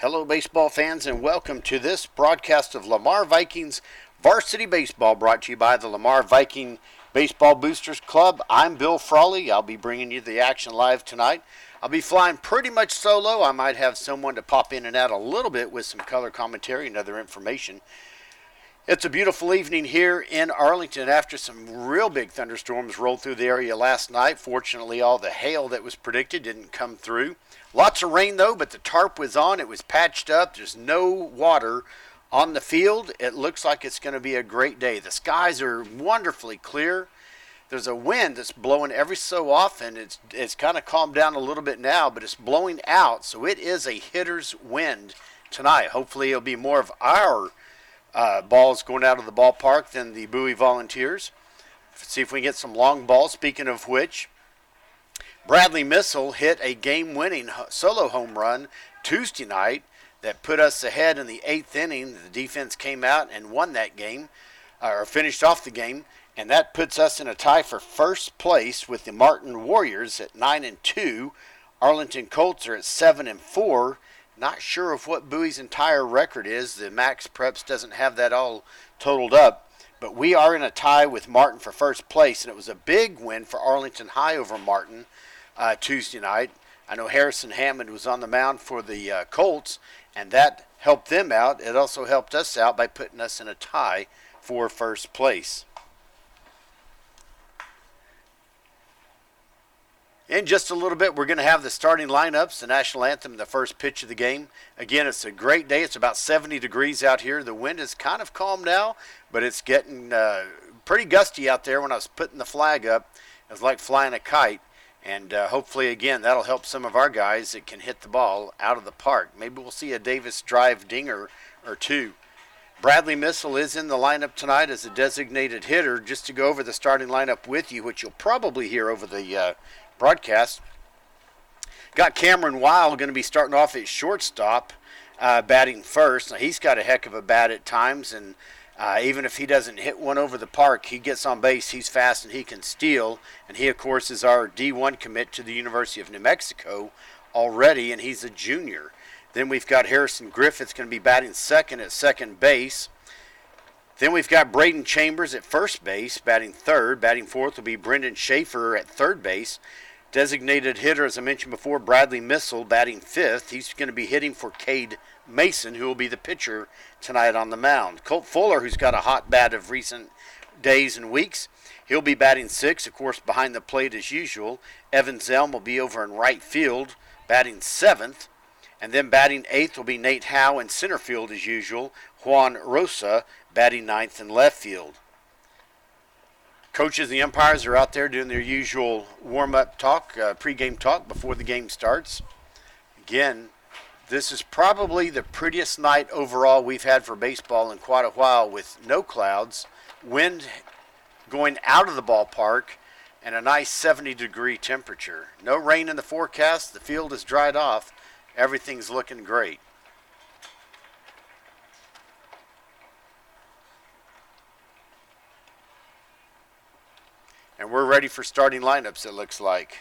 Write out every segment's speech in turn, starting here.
Hello, baseball fans, and welcome to this broadcast of Lamar Vikings Varsity Baseball, brought to you by the Lamar Viking Baseball Boosters Club. I'm Bill Frawley. I'll be bringing you the action live tonight. I'll be flying pretty much solo. I might have someone to pop in and out a little bit with some color commentary and other information. It's a beautiful evening here in Arlington after some real big thunderstorms rolled through the area last night. Fortunately, all the hail that was predicted didn't come through. Lots of rain, though, but the tarp was on. It was patched up. There's no water on the field. It looks like it's going to be a great day. The skies are wonderfully clear. There's a wind that's blowing every so often. It's kind of calmed down a little bit now, but it's blowing out, so it is a hitter's wind tonight. Hopefully, it'll be more of our balls going out of the ballpark than the Bowie Volunteers. See if we can get some long balls. Speaking of which, Bradley Missile hit a game-winning solo home run Tuesday night that put us ahead in the 8th inning. The defense came out and won that game, or finished off the game, and that puts us in a tie for first place with the Martin Warriors at 9-2. Arlington Colts are at 7-4. Not sure of what Bowie's entire record is. The Max Preps doesn't have that all totaled up. But we are in a tie with Martin for first place, and it was a big win for Arlington High over Martin Tuesday night. I know Harrison Hammond was on the mound for the Colts, and that helped them out. It also helped us out by putting us in a tie for first place. In just a little bit, we're going to have the starting lineups, the national anthem, and the first pitch of the game. Again, it's a great day. It's about 70 degrees out here. The wind is kind of calm now, but it's getting pretty gusty out there. When I was putting the flag up, it was like flying a kite. And hopefully, again, that'll help some of our guys that can hit the ball out of the park. Maybe we'll see a Davis Drive dinger or two. Bradley Missile is in the lineup tonight as a designated hitter. Just to go over the starting lineup with you, which you'll probably hear over the broadcast. Got Cameron Weil going to be starting off at shortstop, batting first. Now, he's got a heck of a bat at times, and even if he doesn't hit one over the park, he gets on base, he's fast, and he can steal. And he, of course, is our D1 commit to the University of New Mexico already, and he's a junior. Then we've got Harrison Griffith going to be batting second at second base. Then we've got Braden Chambers at first base, batting third. Batting fourth will be Brendan Schaefer at third base. Designated hitter, as I mentioned before, Bradley Missile, batting fifth. He's going to be hitting for Cade Mason, who will be the pitcher tonight on the mound. Colt Fuller, who's got a hot bat of recent days and weeks, he'll be batting sixth, of course, behind the plate as usual. Evan Zelm will be over in right field, batting seventh. And then batting eighth will be Nate Howe in center field as usual. Juan Rosa batting ninth in left field. Coaches and the umpires are out there doing their usual warm-up talk, pregame talk before the game starts. Again, this is probably the prettiest night overall we've had for baseball in quite a while, with no clouds, wind going out of the ballpark, and a nice 70-degree temperature. No rain in the forecast. The field is dried off. Everything's looking great. And we're ready for starting lineups, it looks like.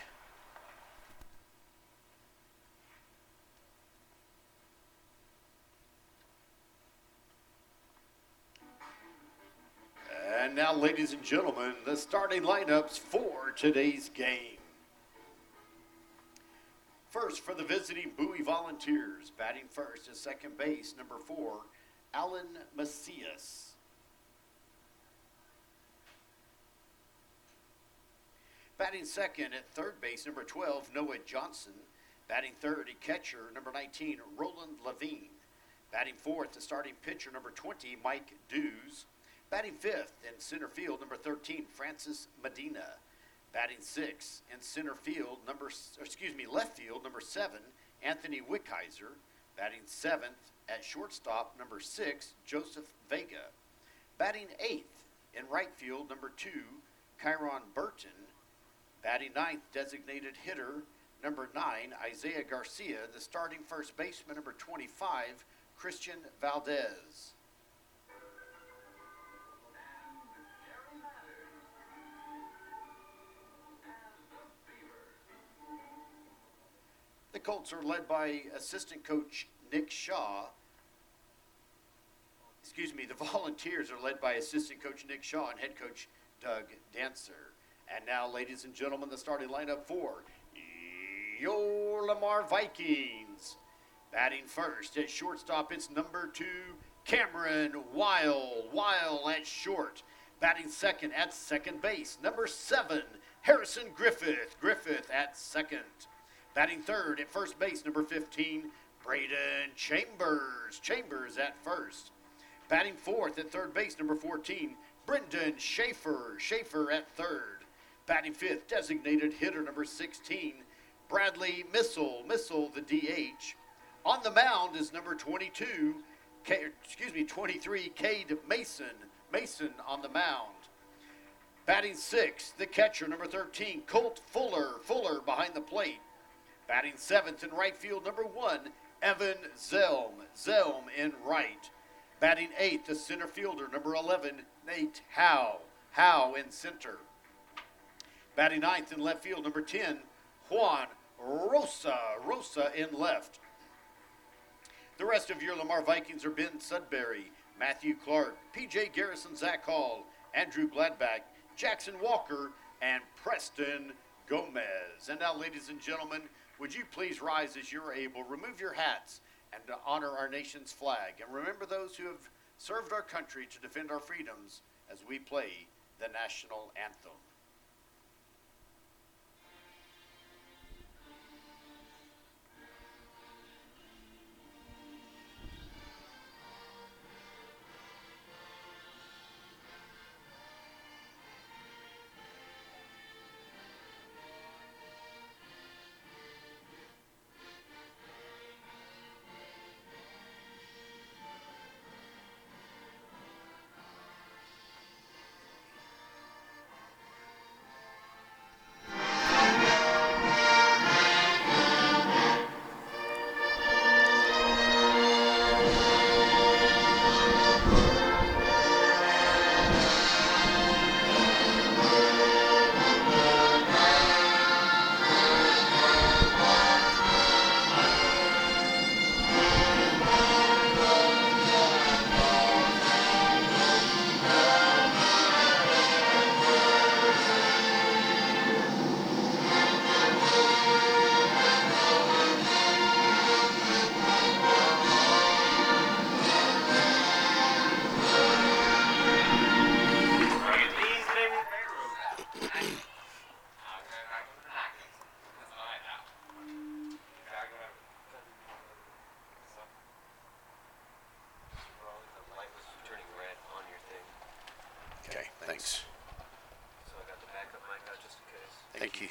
And now, ladies and gentlemen, the starting lineups for today's game. First, for the visiting Bowie Volunteers, batting first at second base, number 4, Alan Macias. Batting second at third base, number 12, Noah Johnson. Batting third at catcher, number 19, Roland Levine. Batting fourth, the starting pitcher, number 20, Mike Dews. Batting fifth in center field, number 13, Francis Medina. Batting sixth in center field, left field, number 7, Anthony Wickheiser. Batting seventh at shortstop, number 6, Joseph Vega. Batting eighth in right field, number 2, Kyron Burton. Batting ninth, designated hitter, number 9, Isaiah Garcia. The starting first baseman, number 25, Christian Valdez. The Colts are led by assistant coach Nick Shaw. The Volunteers are led by assistant coach Nick Shaw and head coach Doug Dancer. And now, ladies and gentlemen, the starting lineup for your Lamar Vikings. Batting first at shortstop, it's number 2, Cameron Weil at short. Batting second at second base, number 7, Harrison Griffith at second. Batting third at first base, number 15, Braden Chambers at first. Batting fourth at third base, number 14, Brendan Schaefer at third. Batting fifth, designated hitter number 16, Bradley Missile, the DH. On the mound is number 23, Cade Mason on the mound. Batting sixth, the catcher number 13, Colt Fuller behind the plate. Batting seventh in right field, number 1, Evan Zelm in right. Batting eighth, the center fielder, number 11, Nate Howe in center. Batting ninth in left field, number 10, Juan Rosa in left. The rest of your Lamar Vikings are Ben Sudbury, Matthew Clark, P.J. Garrison, Zach Hall, Andrew Gladback, Jackson Walker, and Preston Gomez. And now, ladies and gentlemen, would you please rise as you're able, remove your hats, and to honor our nation's flag. And remember those who have served our country to defend our freedoms as we play the national anthem. Okay, thanks. So I got the backup mic out just in case. Thank you.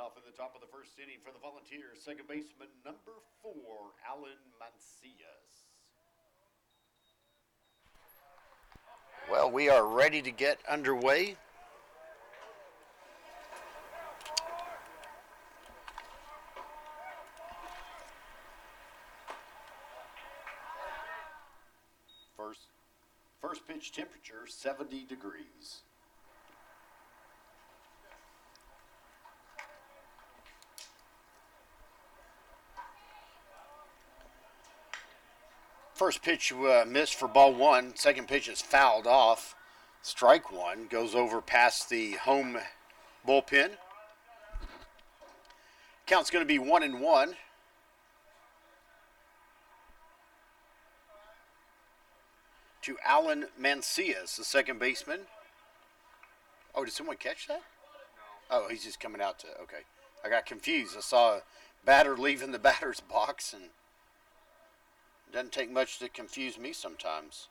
off in the top of the first inning for the Volunteers, second baseman number 4, Alan Mancias. Well, we are ready to get underway. First pitch temperature, 70 degrees. First pitch missed for ball 1. Second pitch is fouled off. Strike 1 goes over past the home bullpen. Count's going to be 1-1. To Alan Mancias, the second baseman. Oh, did someone catch that? No. Oh, he's just coming out to, okay. I got confused. I saw a batter leaving the batter's box, and it doesn't take much to confuse me sometimes.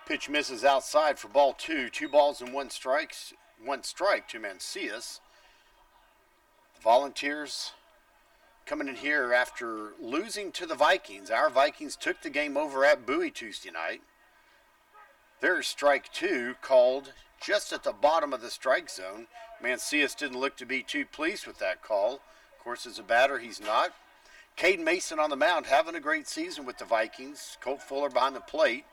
Pitch misses outside for ball 2. 2 balls and 1 strike to Mancias. The Volunteers coming in here after losing to the Vikings. Our Vikings took the game over at Bowie Tuesday night. There's strike 2 called just at the bottom of the strike zone. Mancias didn't look to be too pleased with that call. Of course, as a batter, he's not. Cade Mason on the mound, having a great season with the Vikings. Colt Fuller behind the plate.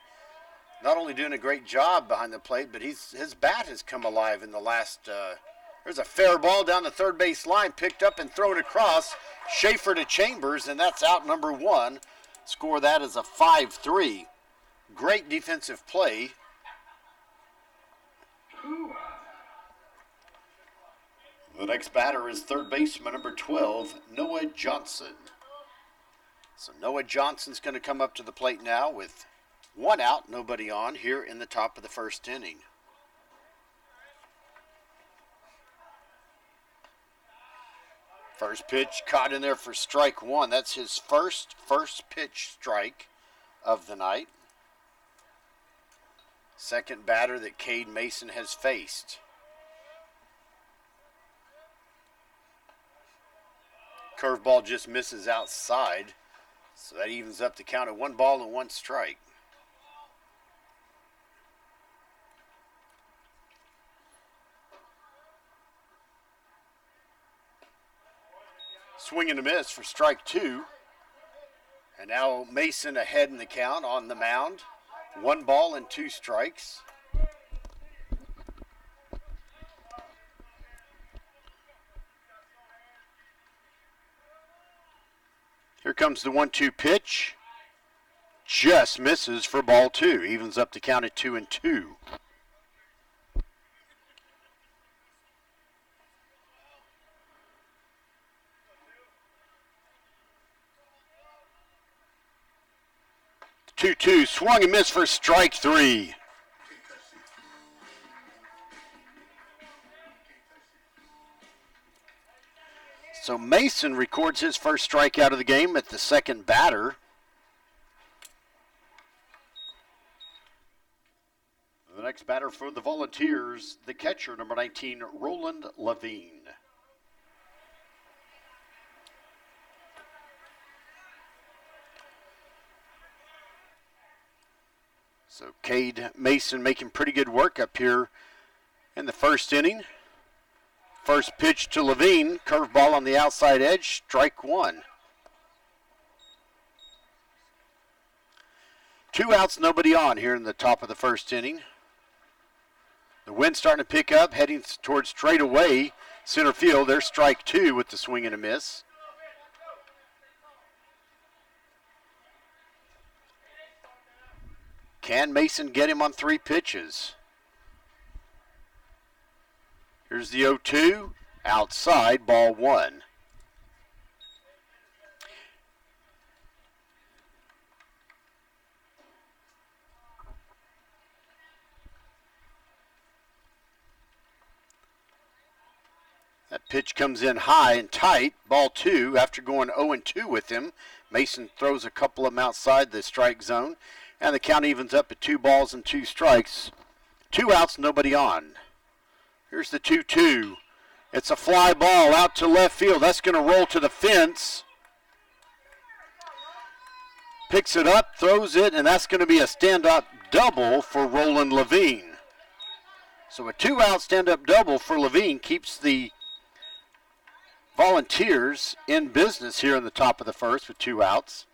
Not only doing a great job behind the plate, but his bat has come alive in the last... There's a fair ball down the third base line, picked up and thrown across. Schaefer to Chambers, and that's out number 1. Score that as a 5-3. Great defensive play. The next batter is third baseman number 12, Noah Johnson. So Noah Johnson's going to come up to the plate now with 1 out, nobody on, here in the top of the first inning. First pitch caught in there for strike 1. That's his first pitch strike of the night. Second batter that Cade Mason has faced. Curveball just misses outside, so that evens up the count at 1 ball and 1 strike. Swing and a miss for strike 2. And now Mason ahead in the count on the mound. 1 ball and 2 strikes. Here comes the 1-2 pitch. Just misses for ball 2. Evens up the count at 2-2. Two, swung and missed for strike 3. So Mason records his first strikeout of the game at the second batter. The next batter for the Volunteers, the catcher, number 19, Roland Levine. So Cade Mason making pretty good work up here in the first inning. First pitch to Levine, curveball on the outside edge, strike 1. 2 outs, nobody on here in the top of the first inning. The wind's starting to pick up, heading towards straightaway center field. There's strike 2 with the swing and a miss. Can Mason get him on 3 pitches? Here's the 0-2, outside, ball 1. That pitch comes in high and tight, ball 2. After going 0-2 with him, Mason throws a couple of them outside the strike zone. And the count evens up at 2 balls and 2 strikes. 2 outs, nobody on. Here's the 2-2. It's a fly ball out to left field. That's going to roll to the fence. Picks it up, throws it, and that's going to be a stand-up double for Roland Levine. So a 2-out stand-up double for Levine keeps the Volunteers in business here in the top of the first with 2 outs.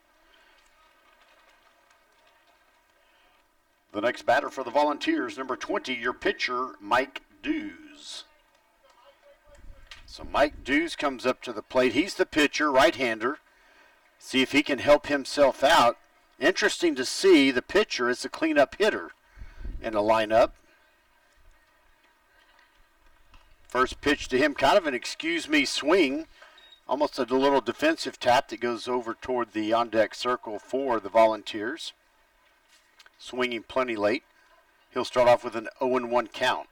The next batter for the Volunteers, number 20, your pitcher, Mike Dews. So Mike Dews comes up to the plate. He's the pitcher, right-hander. See if he can help himself out. Interesting to see the pitcher is the cleanup hitter in the lineup. First pitch to him, kind of an excuse-me swing. Almost a little defensive tap that goes over toward the on-deck circle for the Volunteers. Swinging plenty late. He'll start off with an 0-1 count.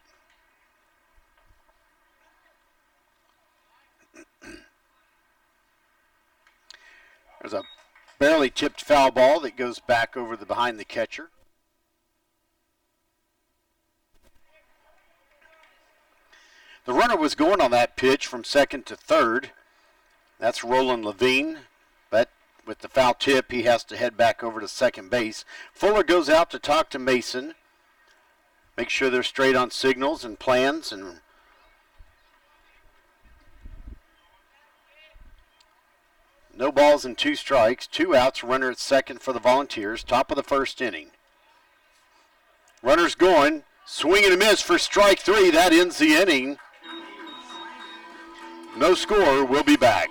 There's a barely tipped foul ball that goes back over the behind the catcher. The runner was going on that pitch from second to third. That's Roland Levine, but with the foul tip, he has to head back over to second base. Fuller goes out to talk to Mason, make sure they're straight on signals and plans. And no balls and 2 strikes, 2 outs, runner at second for the Volunteers, top of the first inning. Runner's going, swing and a miss for strike 3. That ends the inning. No score, we'll be back.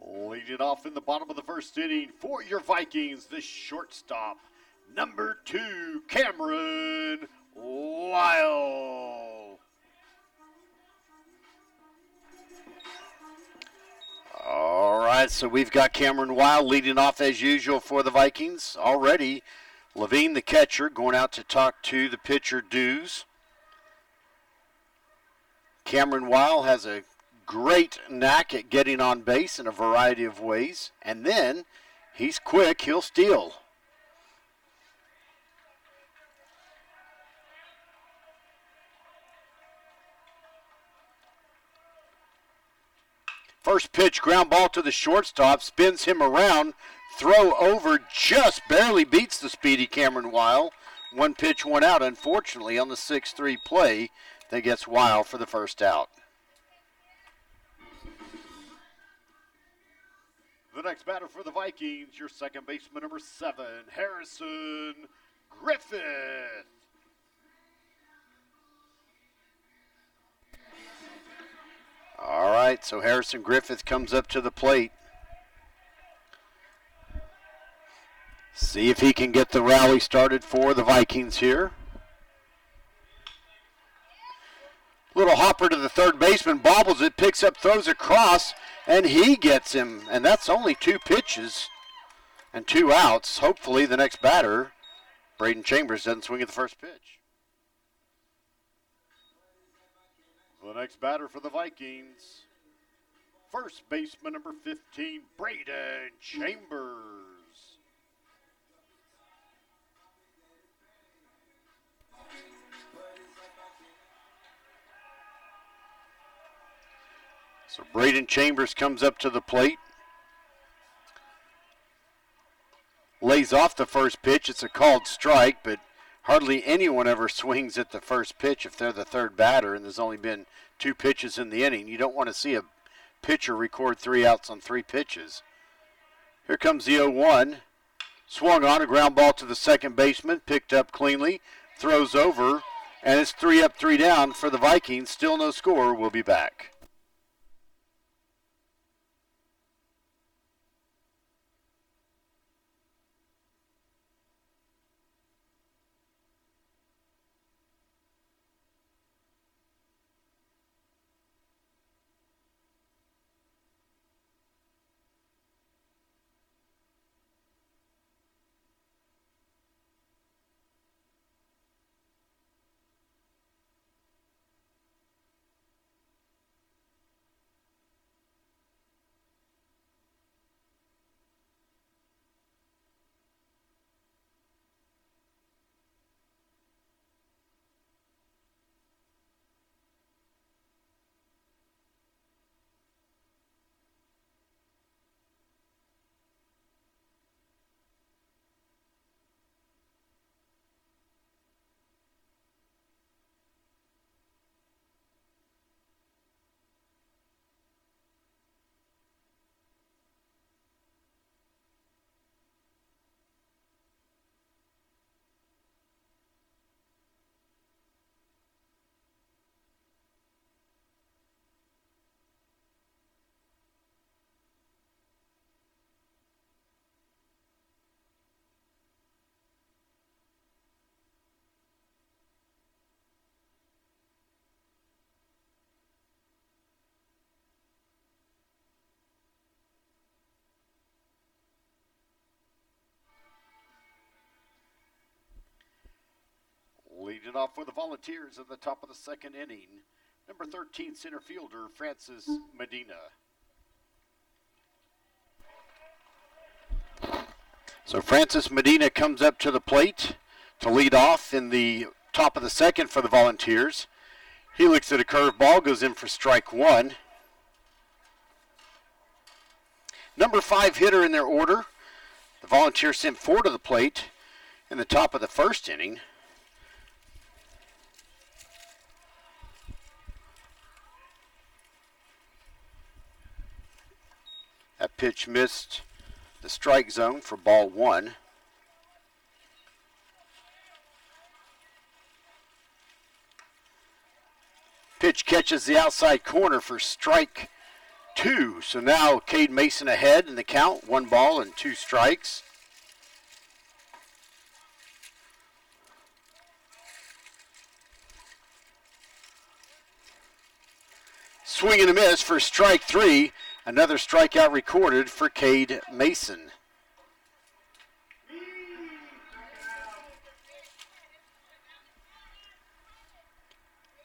Leading off in the bottom of the first inning for your Vikings, the shortstop, number 2, Cameron Lyle. right, so we've got Cameron Weil leading off as usual for the Vikings. Already, Levine, the catcher, going out to talk to the pitcher, Dews. Cameron Weil has a great knack at getting on base in a variety of ways. And then, he's quick, he'll steal. First pitch, ground ball to the shortstop, spins him around, throw over, just barely beats the speedy Cameron Weil. One pitch, one out. Unfortunately, on the 6-3 play, that gets Weil for the first out. The next batter for the Vikings, your second baseman, number 7, Harrison Griffith. All right, so Harrison Griffith comes up to the plate. See if he can get the rally started for the Vikings here. Little hopper to the third baseman, bobbles it, picks up, throws across, and he gets him. And that's only 2 pitches and 2 outs. Hopefully the next batter, Braden Chambers, doesn't swing at the first pitch. The next batter for the Vikings, first baseman, number 15, Braden Chambers. So Braden Chambers comes up to the plate. Lays off the first pitch. It's a called strike, but hardly anyone ever swings at the first pitch if they're the third batter, and there's only been 2 pitches in the inning. You don't want to see a pitcher record 3 outs on 3 pitches. Here comes the 0-1. Swung on, a ground ball to the second baseman, picked up cleanly, throws over, and it's 3 up, 3 down for the Vikings. Still no score. We'll be back. Leading off for the Volunteers at the top of the second inning, number 13, center fielder, Francis Medina. So Francis Medina comes up to the plate to lead off in the top of the second for the Volunteers. He looks at a curveball, goes in for strike 1. Number 5 hitter in their order. The Volunteers sent 4 to the plate in the top of the first inning. That pitch missed the strike zone for ball 1. Pitch catches the outside corner for strike 2. So now Cade Mason ahead in the count. 1 ball and 2 strikes. Swing and a miss for strike 3. Another strikeout recorded for Cade Mason.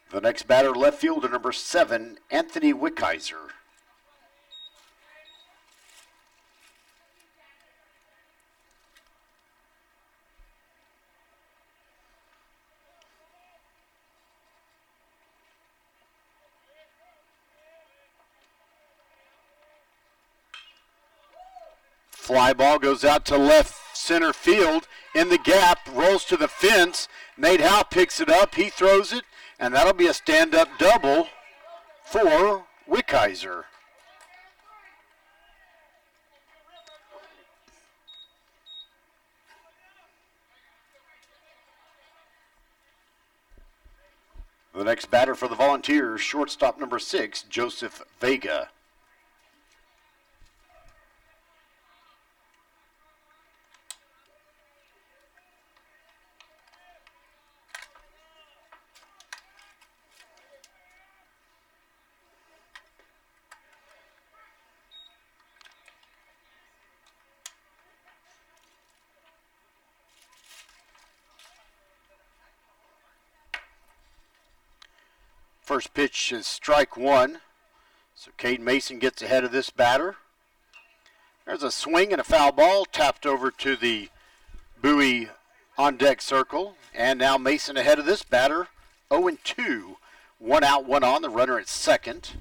The next batter, left fielder number 7, Anthony Wickheiser. Fly ball goes out to left center field in the gap, rolls to the fence. Nate Howe picks it up, he throws it, and that'll be a stand-up double for Wickheiser. The next batter for the Volunteers, shortstop number 6, Joseph Vega. First pitch is strike 1. So Cade Mason gets ahead of this batter. There's a swing and a foul ball tapped over to the Bowie on deck circle. And now Mason ahead of this batter, 0-2. 1 out, 1 on, the runner at second.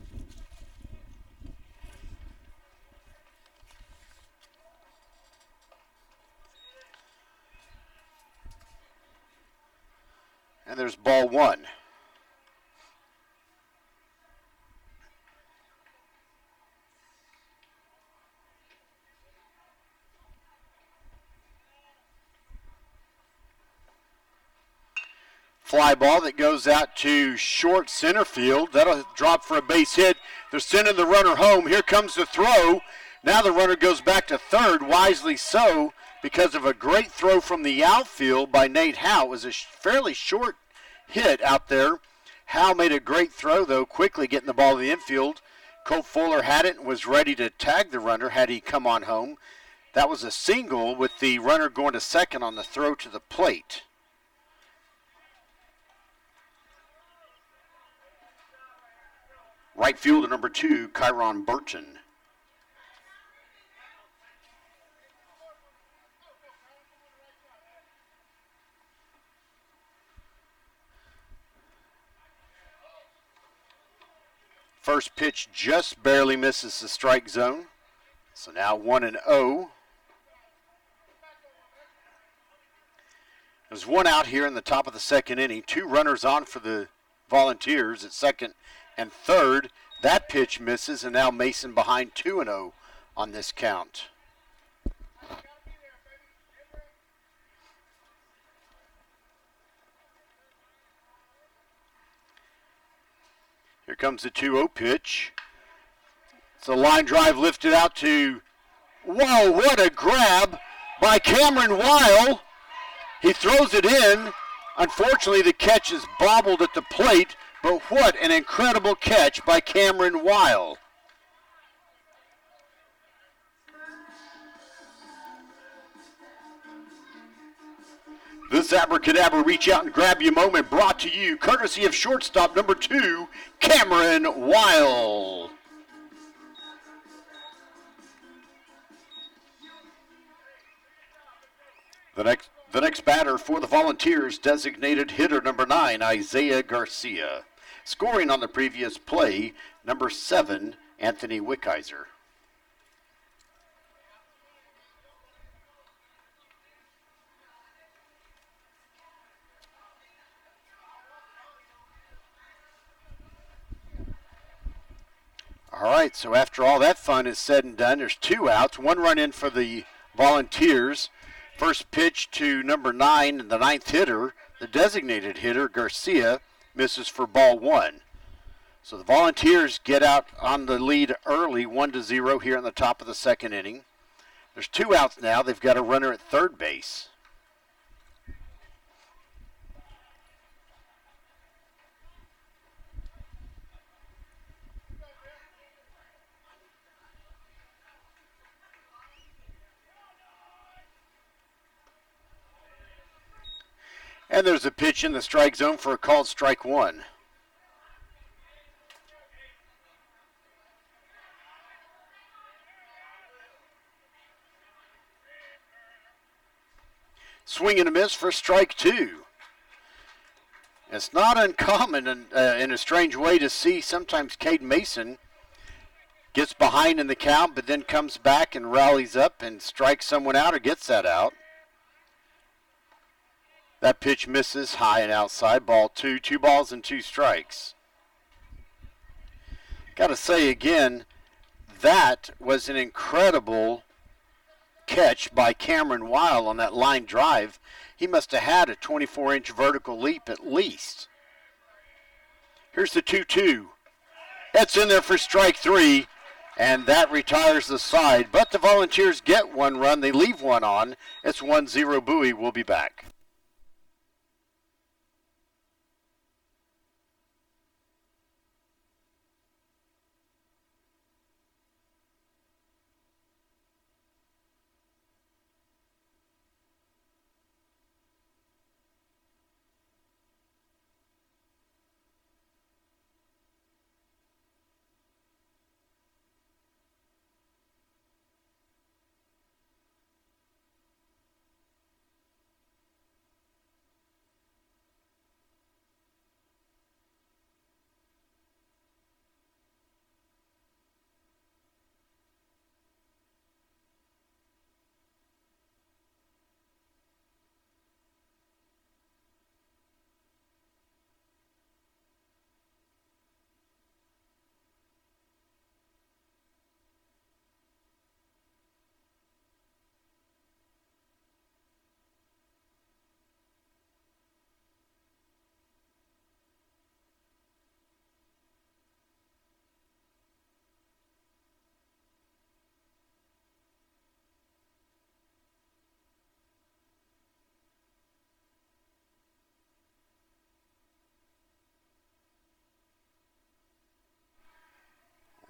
And there's ball 1. Fly ball that goes out to short center field. That'll drop for a base hit. They're sending the runner home. Here comes the throw. Now the runner goes back to third, wisely so, because of a great throw from the outfield by Nate Howe. It was a fairly short hit out there. Howe made a great throw, though, quickly getting the ball to the infield. Colt Fuller had it and was ready to tag the runner had he come on home. That was a single with the runner going to second on the throw to the plate. Right fielder number 2, Kyron Burton. First pitch just barely misses the strike zone. So now 1-0. There's 1 out here in the top of the second inning. 2 runners on for the Volunteers at second and third. That pitch misses, and now Mason behind 2-0 on this count. Here comes the 2-0 pitch. It's a line drive lifted out to, whoa, what a grab by Cameron Weil. He throws it in. Unfortunately, the catch is bobbled at the plate, but what an incredible catch by Cameron Weil. This abracadabra reach out and grab you moment brought to you courtesy of shortstop number 2, Cameron Weil. The next batter for the Volunteers, designated hitter number 9, Isaiah Garcia. Scoring on the previous play, number 7, Anthony Wickheiser. All right, so after all that fun is said and done, there's 2 outs, 1 run in for the Volunteers. First pitch to number 9, the 9th hitter, the designated hitter, Garcia, misses for ball 1. So the Volunteers get out on the lead early, 1-0 here in the top of the second inning. There's 2 outs now. They've got a runner at third base. And there's a pitch in the strike zone for a called strike one. Swing and a miss for strike two. It's not uncommon in a strange way to see sometimes Cade Mason gets behind in the count, but then comes back and rallies up and strikes someone out or gets that out. That pitch misses high and outside. Ball two. 2 balls and 2 strikes. Got to say again, that was an incredible catch by Cameron Weil on that line drive. He must have had a 24-inch vertical leap at least. Here's the 2-2. That's in there for strike three, and that retires the side. But the Volunteers get one run. They leave one on. It's 1-0 Bowie. We'll be back.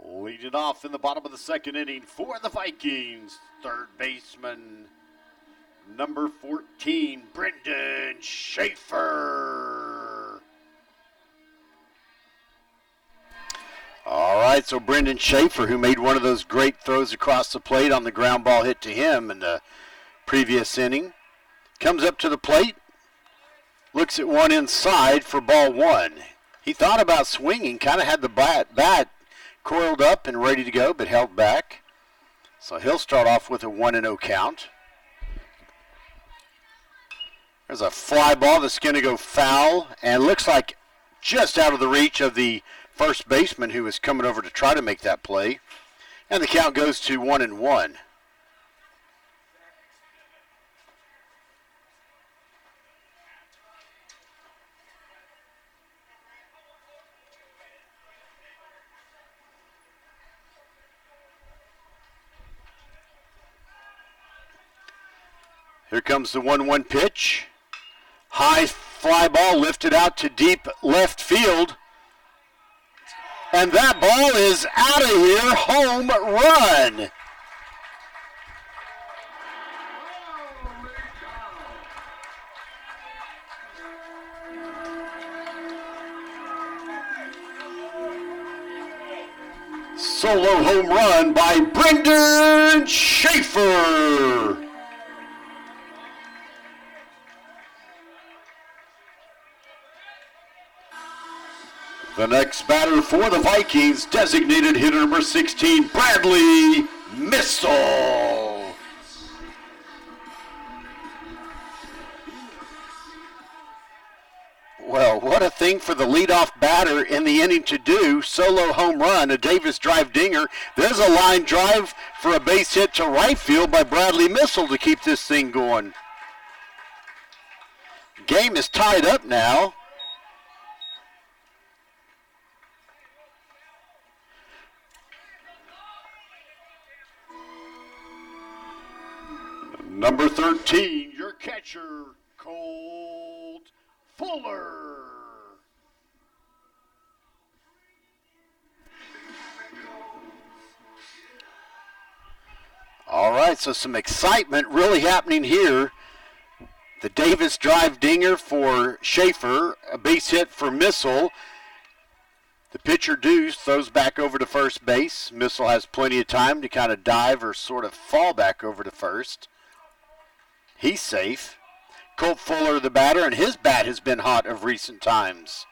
Leading off in the bottom of the second inning for the Vikings, third baseman, number 14, Brendan Schaefer. All right, so Brendan Schaefer, who made one of those great throws across the plate on the ground ball hit to him in the previous inning, comes up to the plate, looks at one inside for ball one. He thought about swinging, kind of had the bat coiled up and ready to go, but held back. So he'll start off with a 1-0 count. There's a fly ball that's going to go foul, and looks like just out of the reach of the first baseman who was coming over to try to make that play. And the count goes to 1-1. Here comes the 1-1 pitch. High fly ball lifted out to deep left field. And that ball is out of here. Home run. Solo home run by Brendan Schaefer. The next batter for the Vikings, designated hitter number 16, Bradley Missile. Well, what a thing for the leadoff batter in the inning to do. Solo home run, a Davis drive dinger. There's a line drive for a base hit to right field by Bradley Missile to keep this thing going. Game is tied up now. Number 13, your catcher, Colt Fuller. All right, so some excitement really happening here. The Davis drive dinger for Schaefer, a base hit for Missile. The pitcher Deuce throws back over to first base. Missile has plenty of time to kind of dive or sort of fall back over to first. He's safe. Colt Fuller, the batter, and his bat has been hot of recent times.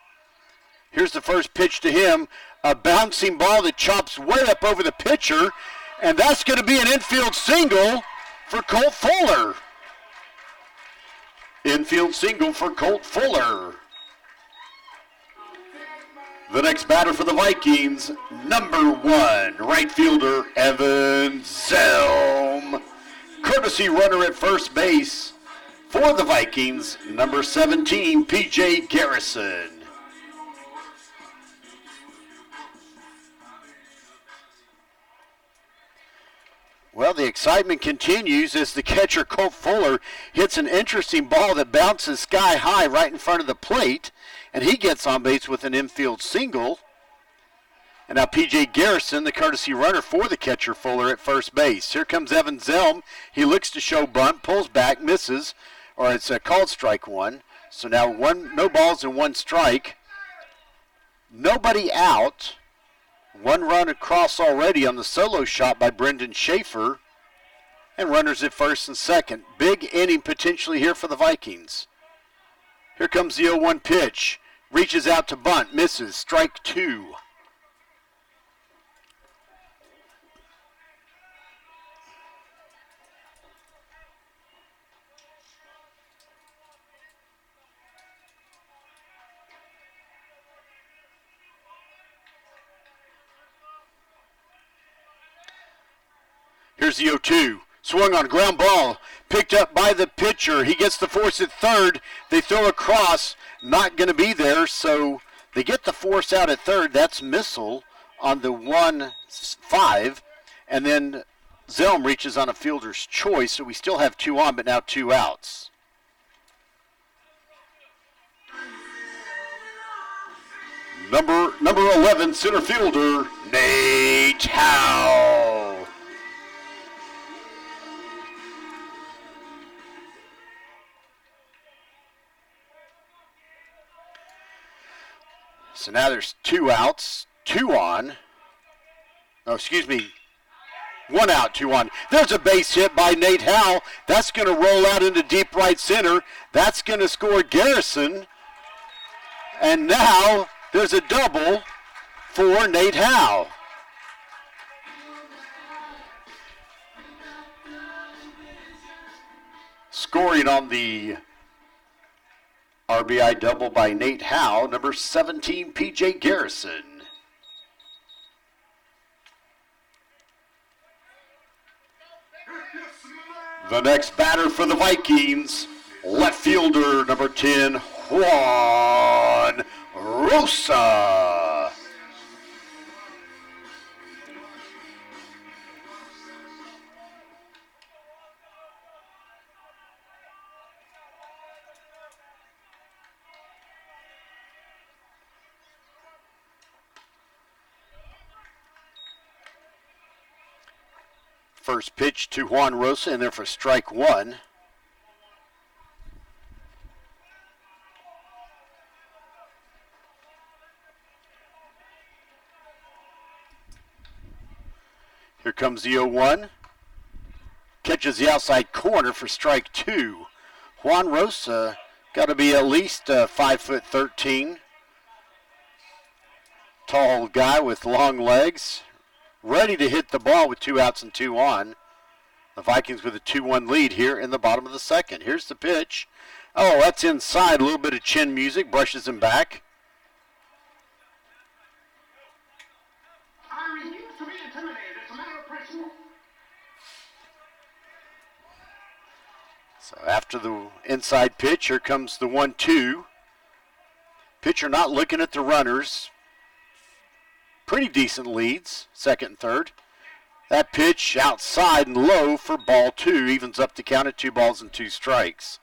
Here's the first pitch to him, a bouncing ball that chops way up over the pitcher, and that's going to be an infield single for Colt Fuller. Infield single for Colt Fuller. The next batter for the Vikings, number 1, right fielder Evan Zelm. Courtesy runner at first base for the Vikings, number 17, P.J. Garrison. Well, the excitement continues as the catcher, Colt Fuller, hits an interesting ball that bounces sky high right in front of the plate, and he gets on base with an infield single. And now P.J. Garrison, the courtesy runner for the catcher, Fuller, at first base. Here comes Evan Zelm. He looks to show bunt, pulls back, misses, or it's called strike one. So now no balls and 1 strike. Nobody out. 1 run across already on the solo shot by Brendan Schaefer. And runners at first and second. Big inning potentially here for the Vikings. Here comes the 0-1 pitch. Reaches out to bunt, misses, strike 2. Here's the 0-2. Swung on ground ball. Picked up by the pitcher. He gets the force at third. They throw across. Not going to be there, so they get the force out at third. That's Missile on the 1-5. And then Zelm reaches on a fielder's choice, so we still have 2 on, but now 2 outs. Number 11, center fielder, Nate Howe. So now there's 2 outs, 2 on. Oh, excuse me. 1 out, 2 on. There's a base hit by Nate Howe. That's going to roll out into deep right center. That's going to score Garrison. And now there's a double for Nate Howe. Scoring on the RBI double by Nate Howe, number 17, P.J. Garrison. The next batter for the Vikings, left fielder, number 10, Juan Rosa. First pitch to Juan Rosa, in there for strike 1. Here comes the 0-1. Catches the outside corner for strike 2. Juan Rosa got to be at least 5'13". Tall guy with long legs. Ready to hit the ball with 2 outs and 2 on. The Vikings with a 2-1 lead here in the bottom of the second. Here's the pitch. Oh, that's inside. A little bit of chin music. Brushes him back. I refuse to be intimidated. It's a matter of principle. So after the inside pitch, here comes the 1-2. Pitcher not looking at the runners. Pretty decent leads, second and third. That pitch outside and low for ball 2, evens up the count at 2 balls and 2 strikes.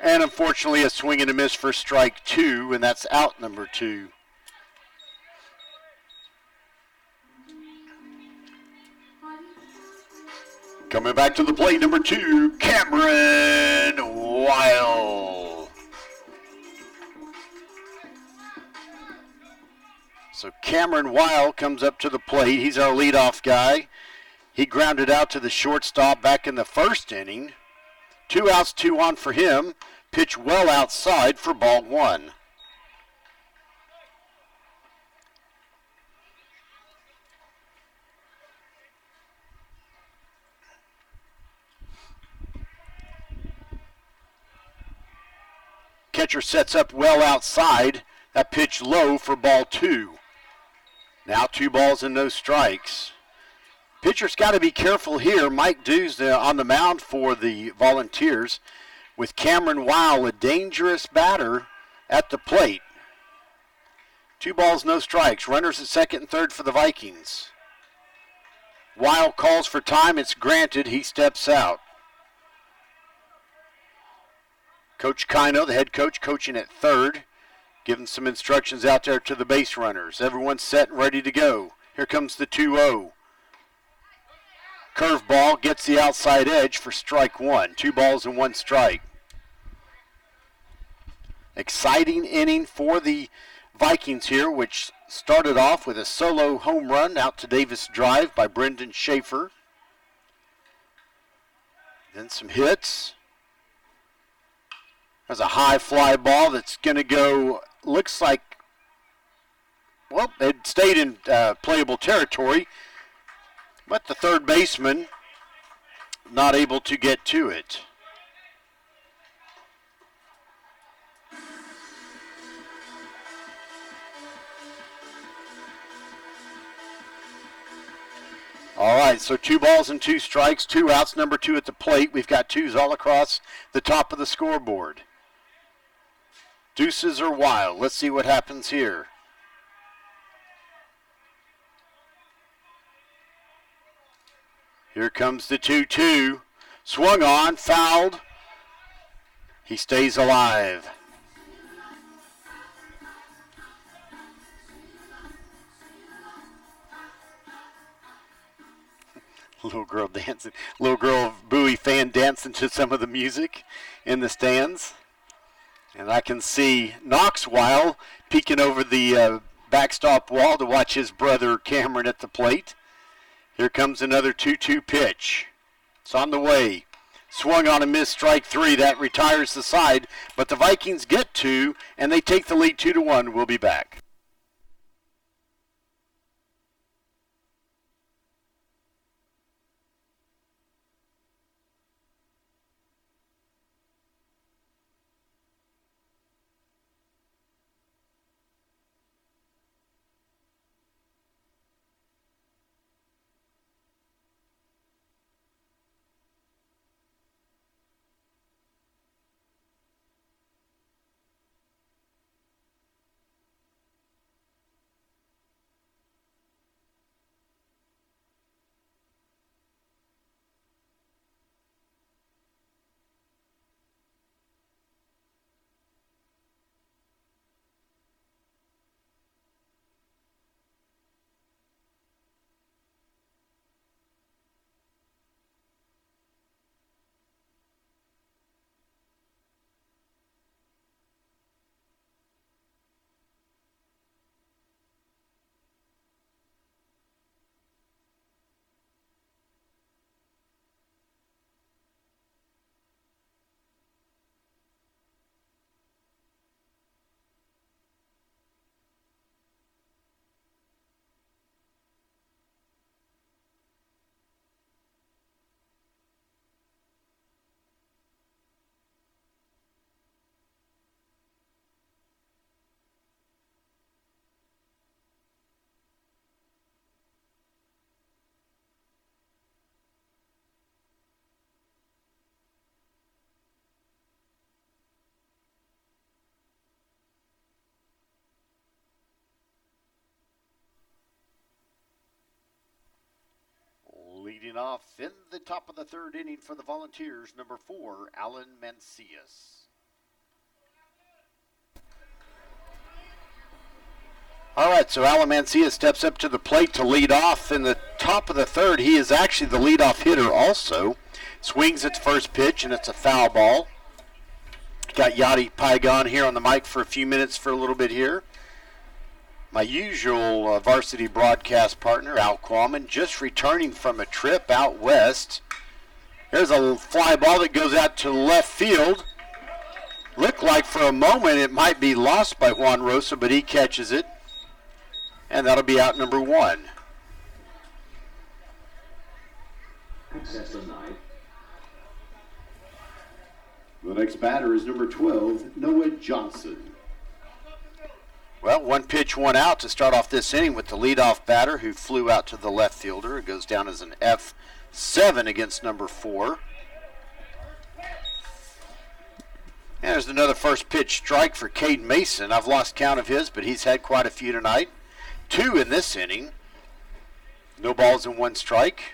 And unfortunately, a swing and a miss for strike 2, and that's out number 2. Coming back to the plate, number 2, Cameron Weil. So Cameron Weil comes up to the plate. He's our leadoff guy. He grounded out to the shortstop back in the first inning. 2 outs, 2 on for him. Pitch well outside for ball 1. Catcher sets up well outside. That pitch low for ball 2. Now 2 balls and no strikes. Pitcher's got to be careful here. Mike Dews on the mound for the Volunteers with Cameron Weil, a dangerous batter at the plate. 2 balls, no strikes. Runners at second and third for the Vikings. Weil calls for time. It's granted. He steps out. Coach Kino, the head coach, coaching at third, giving some instructions out there to the base runners. Everyone's set and ready to go. Here comes the 2-0. Curveball gets the outside edge for strike 1. 2 balls and 1 strike. Exciting inning for the Vikings here, which started off with a solo home run out to Davis Drive by Brendan Schaefer. Then some hits. There's a high fly ball that's going to go, looks like, well, it stayed in playable territory, but the third baseman not able to get to it. All right, so 2 balls and 2 strikes, 2 outs, number 2 at the plate. We've got 2s all across the top of the scoreboard. Deuces are wild. Let's see what happens here. Here comes the 2-2. Swung on, fouled. He stays alive. Little girl dancing. Little girl Bowie fan dancing to some of the music in the stands. And I can see Knox Weil peeking over the backstop wall to watch his brother Cameron at the plate. Here comes another 2-2 pitch. It's on the way. Swung on a missed strike 3. That retires the side. But the Vikings get 2, and they take the lead 2-1. We'll be back. Leading off in the top of the third inning for the Volunteers, number 4, Alan Mancias. All right, so Alamancia steps up to the plate to lead off. In the top of the third, he is actually the leadoff hitter also. Swings at the first pitch, and it's a foul ball. Got Yachty Pygon here on the mic for a few minutes for a little bit here. My usual varsity broadcast partner, Al Quammen, just returning from a trip out west. There's a fly ball that goes out to left field. Looked like for a moment it might be lost by Juan Rosa, but he catches it. And that'll be out number one. The next batter is number 12, Noah Johnson. Well, one pitch, one out to start off this inning with the leadoff batter who flew out to the left fielder. It goes down as an F7 against number 4. And there's another first pitch strike for Cade Mason. I've lost count of his, but he's had quite a few tonight. 2 in this inning. No balls and 1 strike.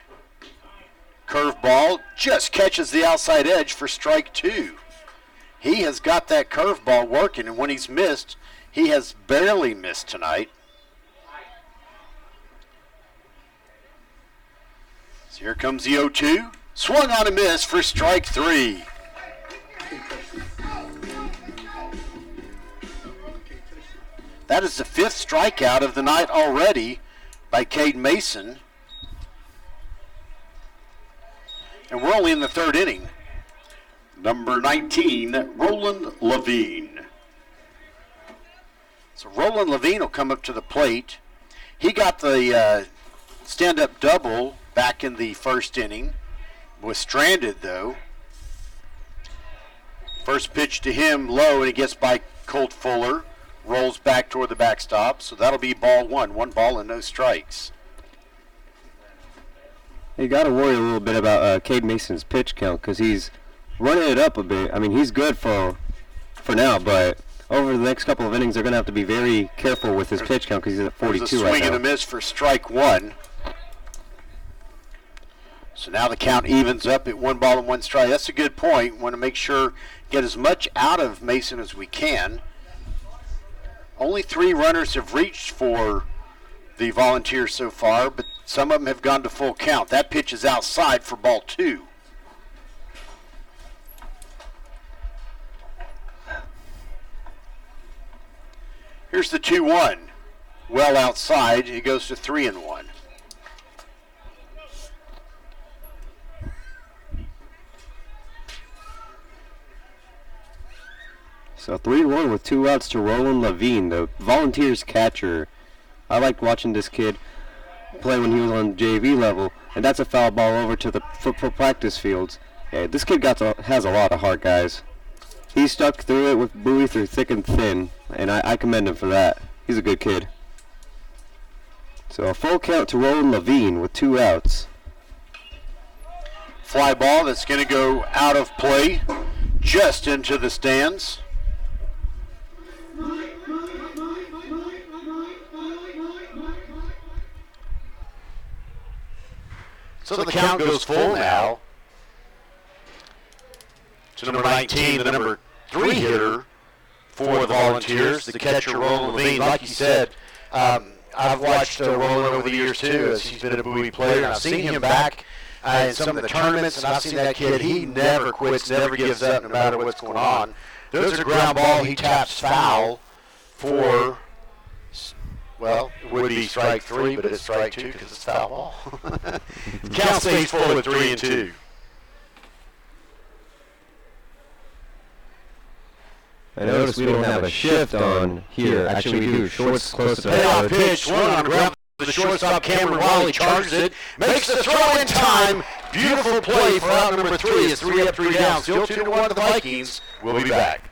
Curveball just catches the outside edge for strike 2. He has got that curveball working, and when he's missed, he has barely missed tonight. So here comes the 0-2. Swung on a miss for strike 3. That is the 5th strikeout of the night already by Cade Mason. And we're only in the 3rd inning. Number 19, Roland Levine. So Roland Levine will come up to the plate. He got the stand-up double back in the 1st inning. Was stranded, though. First pitch to him, low, and he gets by Colt Fuller. Rolls back toward the backstop, so that'll be ball 1. 1 ball and no strikes. You got to worry a little bit about Cade Mason's pitch count because he's running it up a bit. I mean, he's good for now, but over the next couple of innings, they're going to have to be very careful with his pitch count because he's at 42 right now. There's a swing and a miss for strike 1. So now the count evens up at 1 ball and 1 strike. That's a good point. Want to make sure get as much out of Mason as we can. Only 3 runners have reached for the Volunteers so far, but some of them have gone to full count. That pitch is outside for ball 2. Here's the 2-1. Well outside. It goes to 3-1. So 3-1 with 2 outs to Roland Levine, the Volunteers catcher. I liked watching this kid play when he was on JV level, and that's a foul ball over to the practice fields. Yeah, this kid has a lot of heart, guys. He stuck through it with Bowie through thick and thin, and I commend him for that. He's a good kid. So a full count to Roland Levine with 2 outs. Fly ball that's going to go out of play, just into the stands. So the count goes full now to number 19, the number 3 hitter for the Volunteers, the catcher Roland Levine. Like you said, I've watched Roland over the years too, as he's been a Bowie player. And I've seen him back in some of the tournaments, and I've seen that kid. He never quits, never gives up, no matter what's going on. There's a ground ball he taps foul for, well, it would be strike 3, but it's strike 2 because it's foul ball. The count stays full at 3-2. I notice we don't have a shift on here. Actually, we do. Short's close to the Payoff pitch, swung on the ground. The shortstop, Cameron Wiley, charges it, makes the throw in time. Beautiful play for out number 3. It's 3 up, 3 down. Still 2-1 to the Vikings. We'll be back.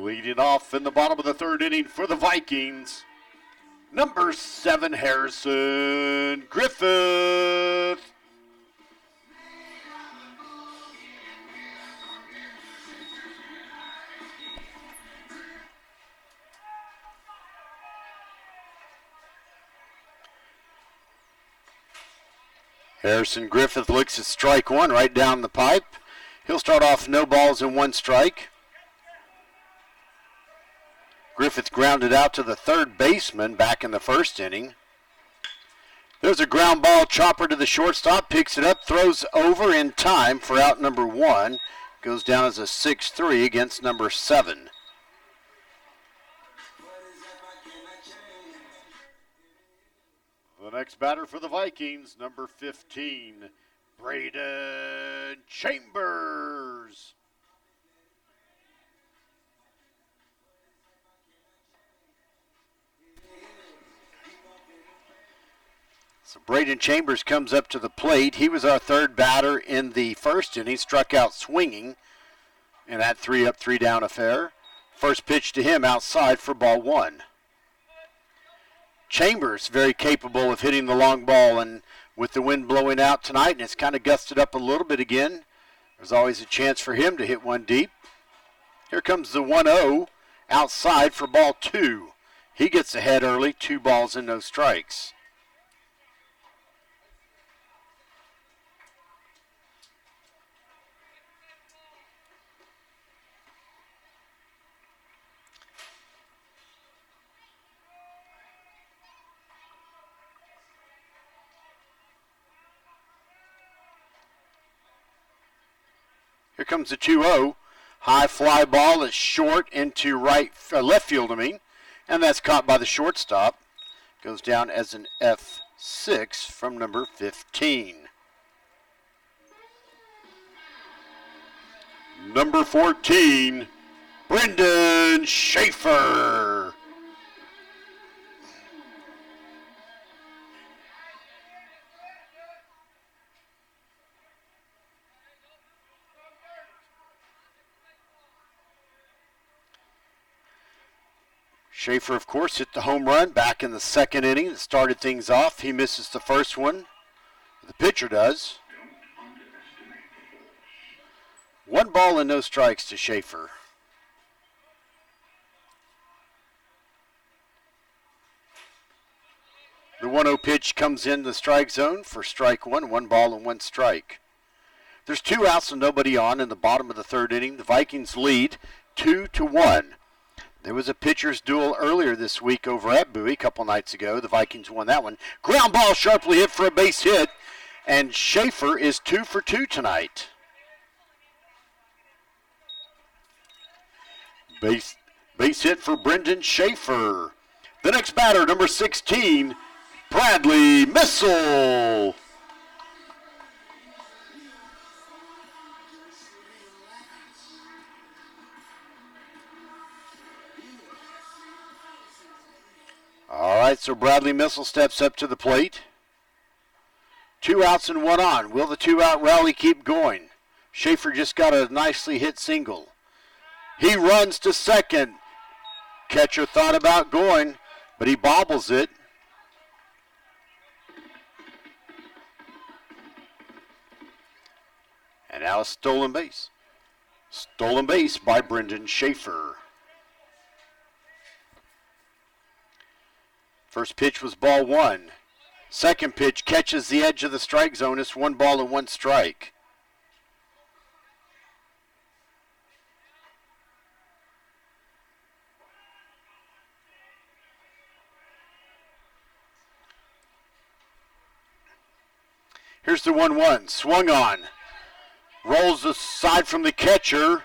Leading off in the bottom of the third inning for the Vikings, number 7, Harrison Griffith. Harrison Griffith looks at strike one right down the pipe. He'll start off no balls and 1 strike. Griffith grounded out to the third baseman back in the first inning. There's a ground ball chopper to the shortstop, picks it up, throws over in time for out number 1. Goes down as a 6-3 against number 7. The next batter for the Vikings, number 15, Braden Chambers. So Braden Chambers comes up to the plate. He was our third batter in the first inning. He struck out swinging in that 3-up, 3-down affair. First pitch to him outside for ball 1. Chambers very capable of hitting the long ball, and with the wind blowing out tonight and it's kind of gusted up a little bit again, there's always a chance for him to hit one deep. Here comes the 1-0 outside for ball 2. He gets ahead early, 2 balls and no strikes. Here comes the 2-0. High fly ball is short into left field, and that's caught by the shortstop. Goes down as an F6 from number 15. Number 14, Brendan Schaefer. Schaefer, of course, hit the home run back in the second inning that started things off. He misses the first one. The pitcher does. 1 ball and no strikes to Schaefer. The 1-0 pitch comes in the strike zone for strike 1, 1 ball and 1 strike. There's 2 outs and nobody on in the bottom of the third inning. The Vikings lead 2-1. There was a pitcher's duel earlier this week over at Bowie a couple nights ago. The Vikings won that one. Ground ball sharply hit for a base hit, and Schaefer is 2 for 2 tonight. Base hit for Brendan Schaefer. The next batter, number 16, Bradley Missile. All right, so Bradley Missile steps up to the plate. 2 outs and 1 on. Will the 2-out rally keep going? Schaefer just got a nicely hit single. He runs to second. Catcher thought about going, but he bobbles it. And now a stolen base. Stolen base by Brendan Schaefer. First pitch was ball 1. Second pitch catches the edge of the strike zone. It's 1 ball and 1 strike. Here's the 1-1. Swung on. Rolls aside from the catcher,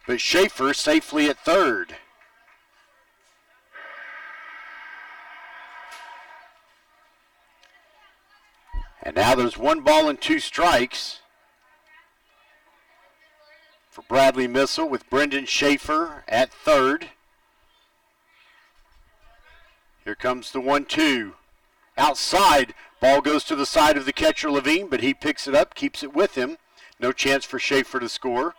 but Schaefer safely at third. And now there's 1 ball and 2 strikes for Bradley Missile with Brendan Schaefer at third. Here comes the 1-2. Outside, ball goes to the side of the catcher Levine, but he picks it up, keeps it with him. No chance for Schaefer to score.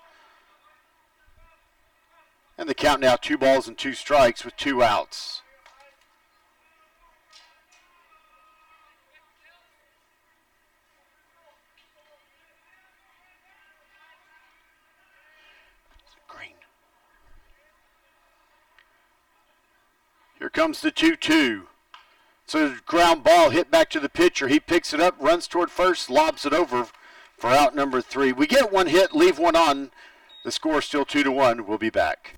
And the count now 2 balls and 2 strikes with 2 outs. Green. Here comes the 2-2. So ground ball hit back to the pitcher. He picks it up, runs toward first, lobs it over for out number 3. We get 1 hit, leave 1 on. The score is still 2-1. We'll be back.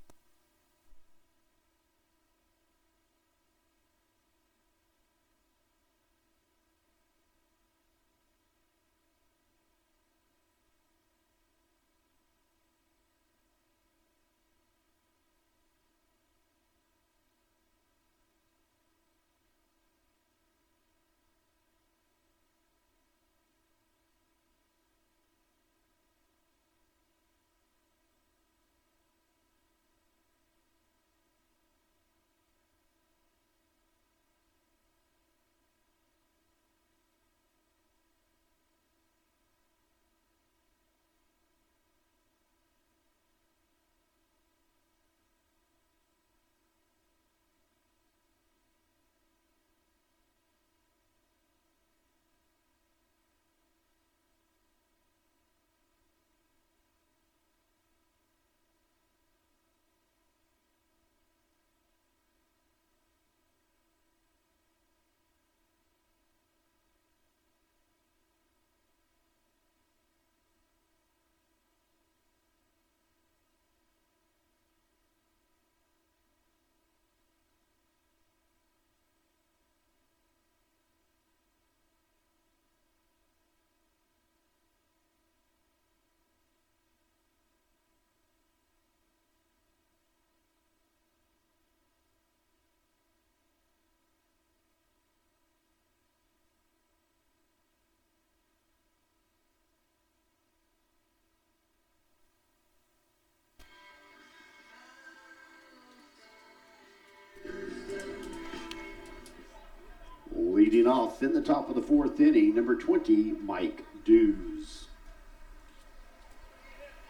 Leading off in the top of the 4th inning, number 20, Mike Dews.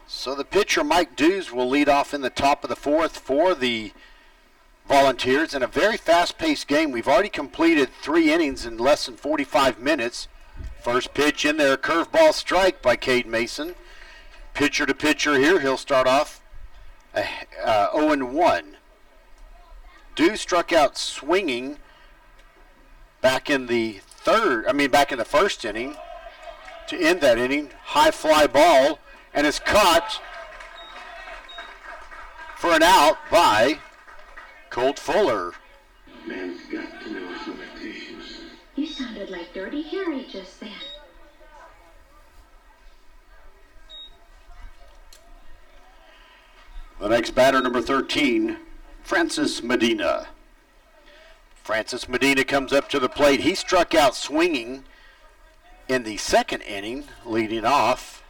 So the pitcher, Mike Dews, will lead off in the top of the 4th for the Volunteers in a very fast-paced game. We've already completed 3 innings in less than 45 minutes. First pitch in there, curveball strike by Cade Mason. Pitcher to pitcher here, he'll start off 0-1. Dews struck out swinging back in the first inning to end that inning. High fly ball, and is caught for an out by Colt Fuller. Man's got to know his limitations. You sounded like Dirty Harry just then. The next batter, number 13, Francis Medina. Francis Medina comes up to the plate. He struck out swinging in the 2nd inning, leading off.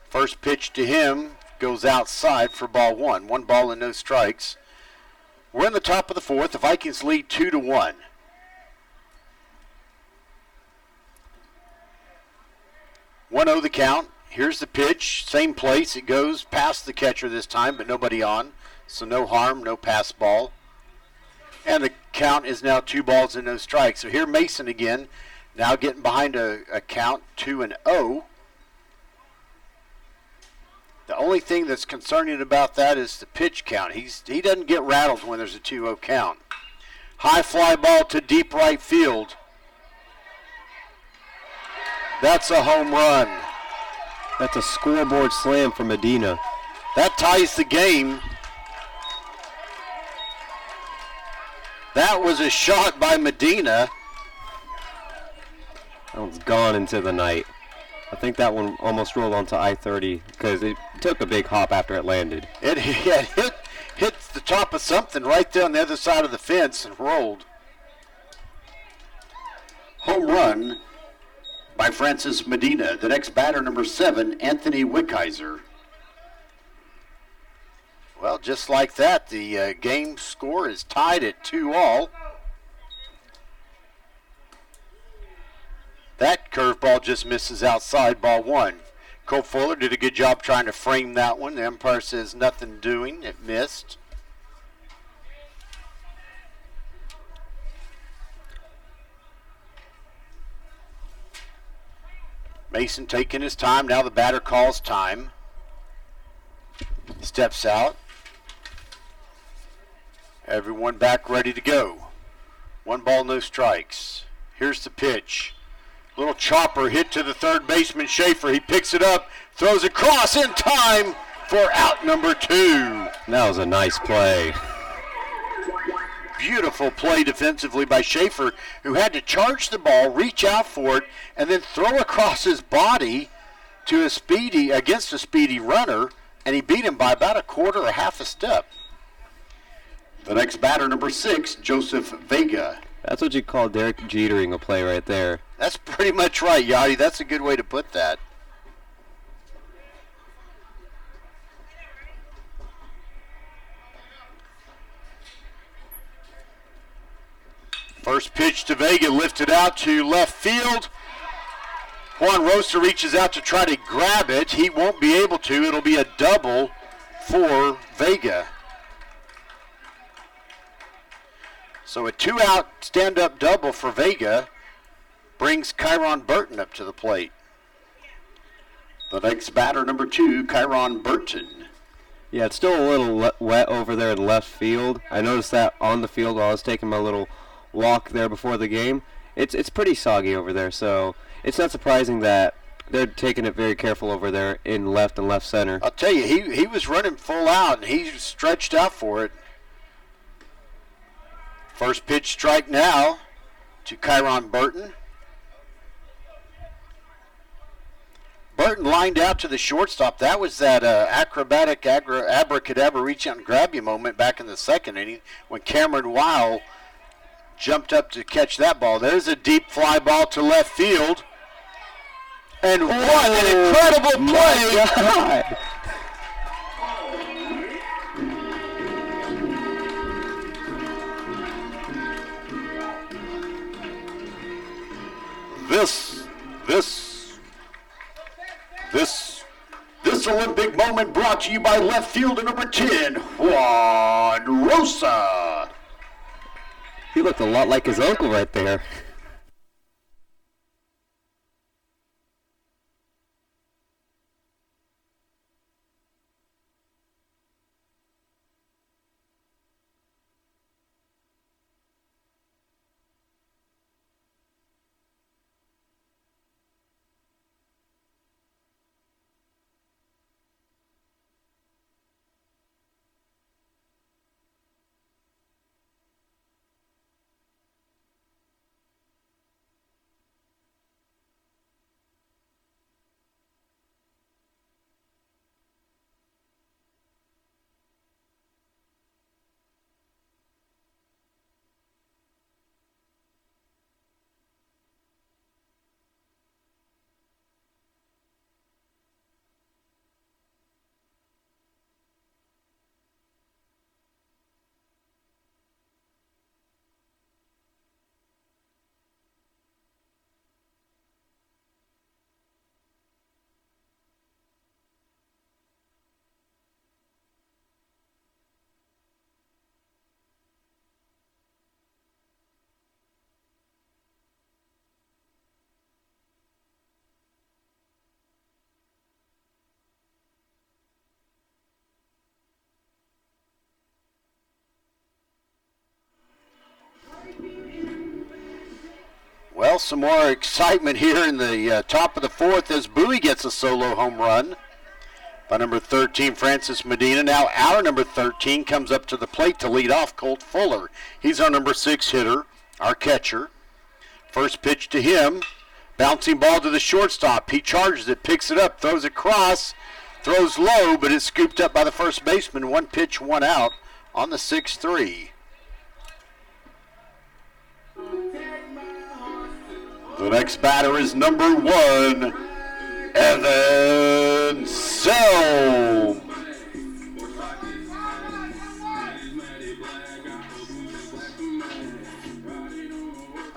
First pitch to him goes outside for ball 1. 1 ball and no strikes. We're in the top of the 4th. The Vikings lead 2-1. One 0 the count. Here's the pitch. Same place. It goes past the catcher this time, but nobody on. So no harm, no pass ball. And the count is now 2 balls and no strikes. So here Mason again, now getting behind a count 2-0. The only thing that's concerning about that is the pitch count. He doesn't get rattled when there's a 2-0 count. High fly ball to deep right field. That's a home run. That's a scoreboard slam for Medina. That ties the game. That was a shot by Medina. That one's gone into the night. I think that one almost rolled onto I-30 because it took a big hop after it landed. It hit the top of something right there on the other side of the fence and rolled. Home run by Francis Medina. The next batter, number 7, Anthony Wickheiser. Well, just like that, the game score is tied at 2-2. That curveball just misses outside, ball 1. Cole Fuller did a good job trying to frame that one. The umpire says nothing doing. It missed. Mason taking his time. Now the batter calls time. Steps out. Everyone back ready to go. 1 ball, no strikes. Here's the pitch. Little chopper hit to the third baseman, Schaefer. He picks it up, throws across in time for out number 2. That was a nice play. Beautiful play defensively by Schaefer, who had to charge the ball, reach out for it, and then throw across his body to against a speedy runner, and he beat him by about a quarter or half a step. The next batter, number 6, Joseph Vega. That's what you call Derek Jetering a play right there. That's pretty much right, Yachty. That's a good way to put that. First pitch to Vega, lifted out to left field. Juan Rosa reaches out to try to grab it. He won't be able to. It'll be a double for Vega. So a 2-out stand-up double for Vega brings Kyron Burton up to the plate. The next batter, number 2, Kyron Burton. Yeah, it's still a little wet over there in left field. I noticed that on the field while I was taking my little walk there before the game. It's pretty soggy over there, so it's not surprising that they're taking it very careful over there in left and left center. I'll tell you, he was running full out, and he stretched out for it. First pitch strike now to Kyron Burton. Burton lined out to the shortstop. That was that acrobatic abracadabra reach out and grab you moment back in the second inning when Cameron Weil jumped up to catch that ball. There's a deep fly ball to left field. And what an incredible play! God. This Olympic moment brought to you by left fielder number 10, Juan Rosa. He looked a lot like his uncle right there. Well, some more excitement here in the top of the 4th as Bowie gets a solo home run by number 13, Francis Medina. Now our number 13 comes up to the plate to lead off, Colt Fuller. He's our number 6 hitter, our catcher. First pitch to him, bouncing ball to the shortstop. He charges it, picks it up, throws across, throws low, but it's scooped up by the first baseman. 1 pitch, 1 out on the 6-3. The next batter is number 1, Evan Selm.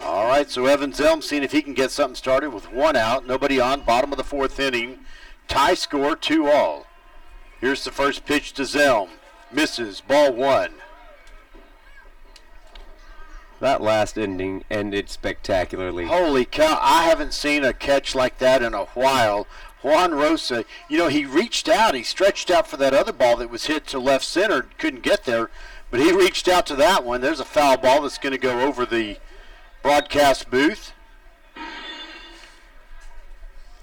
All right, so Evan Selm seeing if he can get something started with 1 out, nobody on, bottom of the 4th inning. tie score 2-all. Here's the first pitch to Zelm. Misses, ball 1. That last inning ended spectacularly. Holy cow, I haven't seen a catch like that in a while. Juan Rosa, he reached out. He stretched out for that other ball that was hit to left center. Couldn't get there, but he reached out to that one. There's a foul ball that's going to go over the broadcast booth.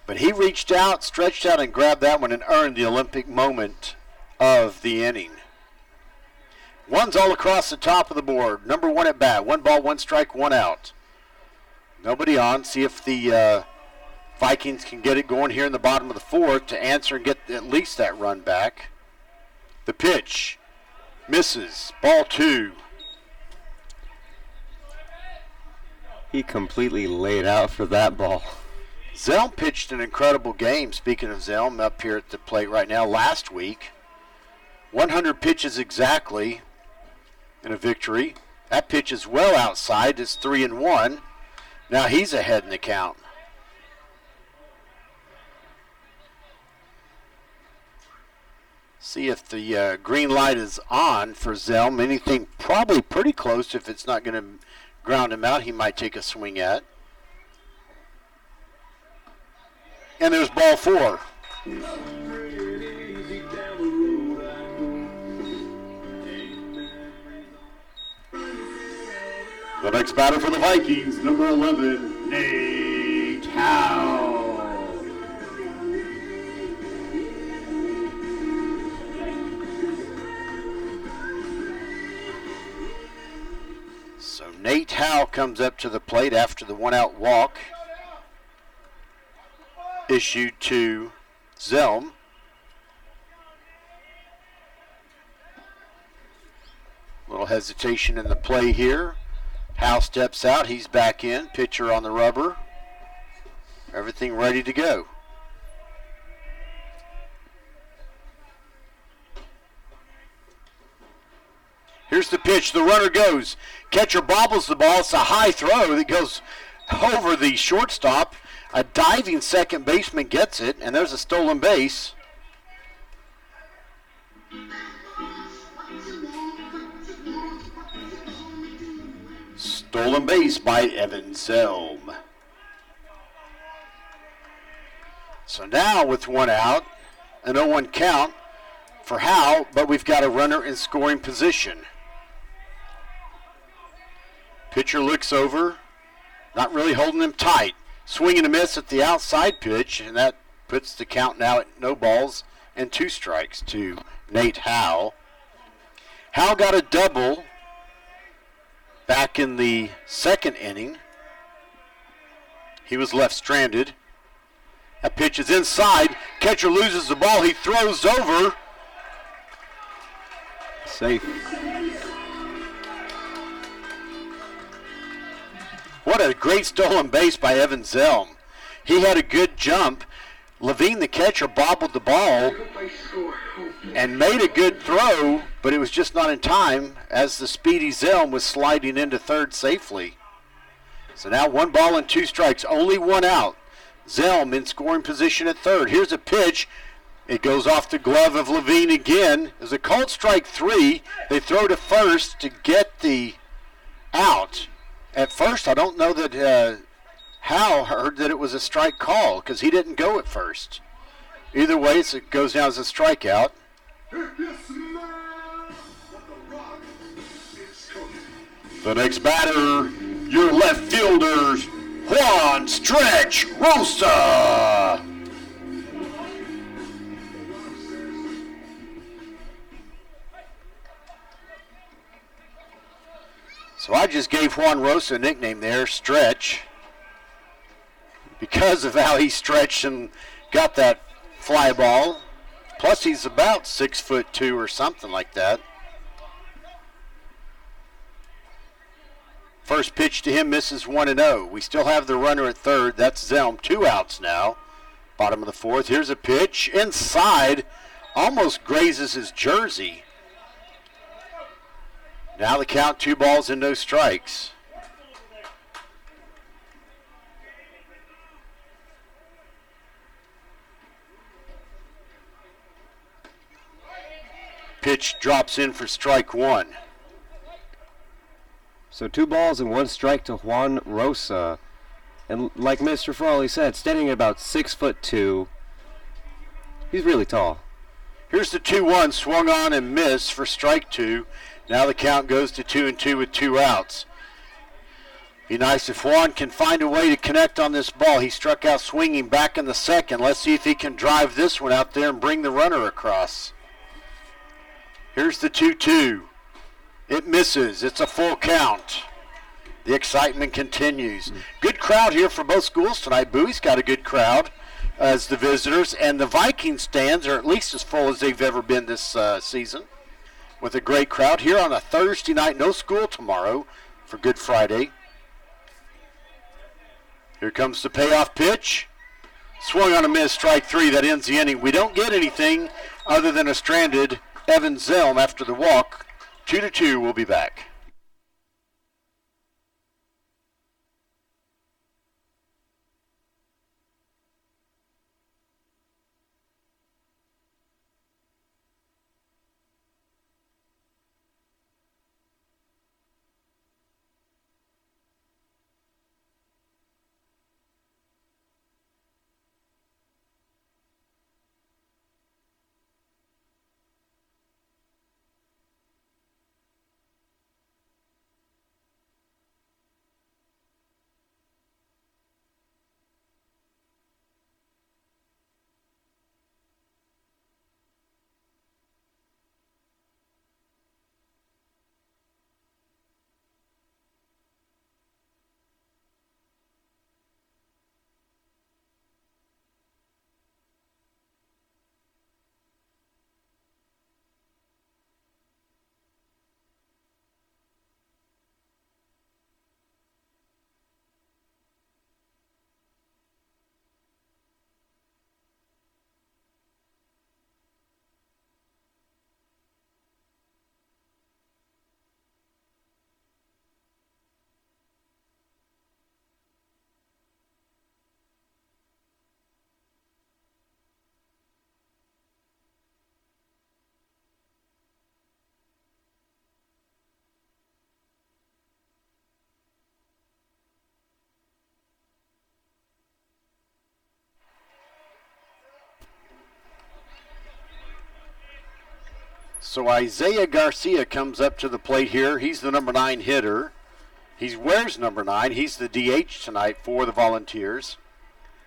But he reached out, stretched out, and grabbed that one and earned the Olympic moment of the inning. One's all across the top of the board. Number 1 at bat. 1 ball, 1 strike, 1 out. Nobody on. See if the Vikings can get it going here in the bottom of the 4th to answer and get at least that run back. The pitch. Misses. Ball 2. He completely laid out for that ball. Zelm pitched an incredible game. Speaking of Zelm, up here at the plate right now, last week. 100 pitches exactly in a victory. That pitch is well outside. It's 3-1. Now he's ahead in the count. See if the green light is on for Zelm. Anything probably pretty close. If it's not going to ground him out, he might take a swing at. And there's ball 4. The next batter for the Vikings, number 11, Nate Howe. So Nate Howe comes up to the plate after the 1-out walk issued to Zelm. Little hesitation in the play here. Howe steps out. He's back in. Pitcher on the rubber. Everything ready to go. Here's the pitch. The runner goes. Catcher bobbles the ball. It's a high throw that goes over the shortstop. A diving second baseman gets it, and there's a stolen base. Stolen base by Evan Zelm. So now with 1 out, an 0-1 count for Howe, but we've got a runner in scoring position. Pitcher looks over, not really holding him tight. Swing and a miss at the outside pitch, and that puts the count now at no balls and 2 strikes to Nate Howe. Howe got a double back in the 2nd inning. He was left stranded. That pitch is inside. Catcher loses the ball. He throws over. Safe. What a great stolen base by Evan Zelm. He had a good jump. Levine, the catcher, bobbled the ball and made a good throw, but it was just not in time as the speedy Zelm was sliding into third safely. So now 1 ball and 2 strikes, only 1 out. Zelm in scoring position at third. Here's a pitch. It goes off the glove of Levine again. There's a called strike 3. They throw to first to get the out. At first, I don't know that Howe heard that it was a strike call because he didn't go at first. Either way, it goes down as a strikeout. The next batter, your left fielder, Juan Stretch Rosa. So I just gave Juan Rosa a nickname there, Stretch, because of how he stretched and got that fly ball. Plus he's about 6'2" or something like that. First pitch to him misses 1-0. We still have the runner at third. That's Zelm. 2 outs now. Bottom of the 4th. Here's a pitch inside. Almost grazes his jersey. Now the count, 2 balls and no strikes. Pitch drops in for strike one. So 2 balls and 1 strike to Juan Rosa. And like Mr. Frawley said, standing at about 6'2". He's really tall. Here's the 2-1, swung on and missed for strike two. Now the count goes to 2-2 with 2 outs. Be nice if Juan can find a way to connect on this ball. He struck out swinging back in the second. Let's see if he can drive this one out there and bring the runner across. Here's the 2-2. It misses. It's a full count. The excitement continues. Good crowd here for both schools tonight. Bowie's got a good crowd as the visitors, and the Viking stands are at least as full as they've ever been this season, with a great crowd here on a Thursday night. No school tomorrow for Good Friday. Here comes the payoff pitch. Swung on a miss, strike three. That ends the inning. We don't get anything other than a stranded Evan Zelm after the walk. 2-2, we'll be back. So Isaiah Garcia comes up to the plate here. He's the number 9 hitter. He wears number 9. He's the DH tonight for the Volunteers.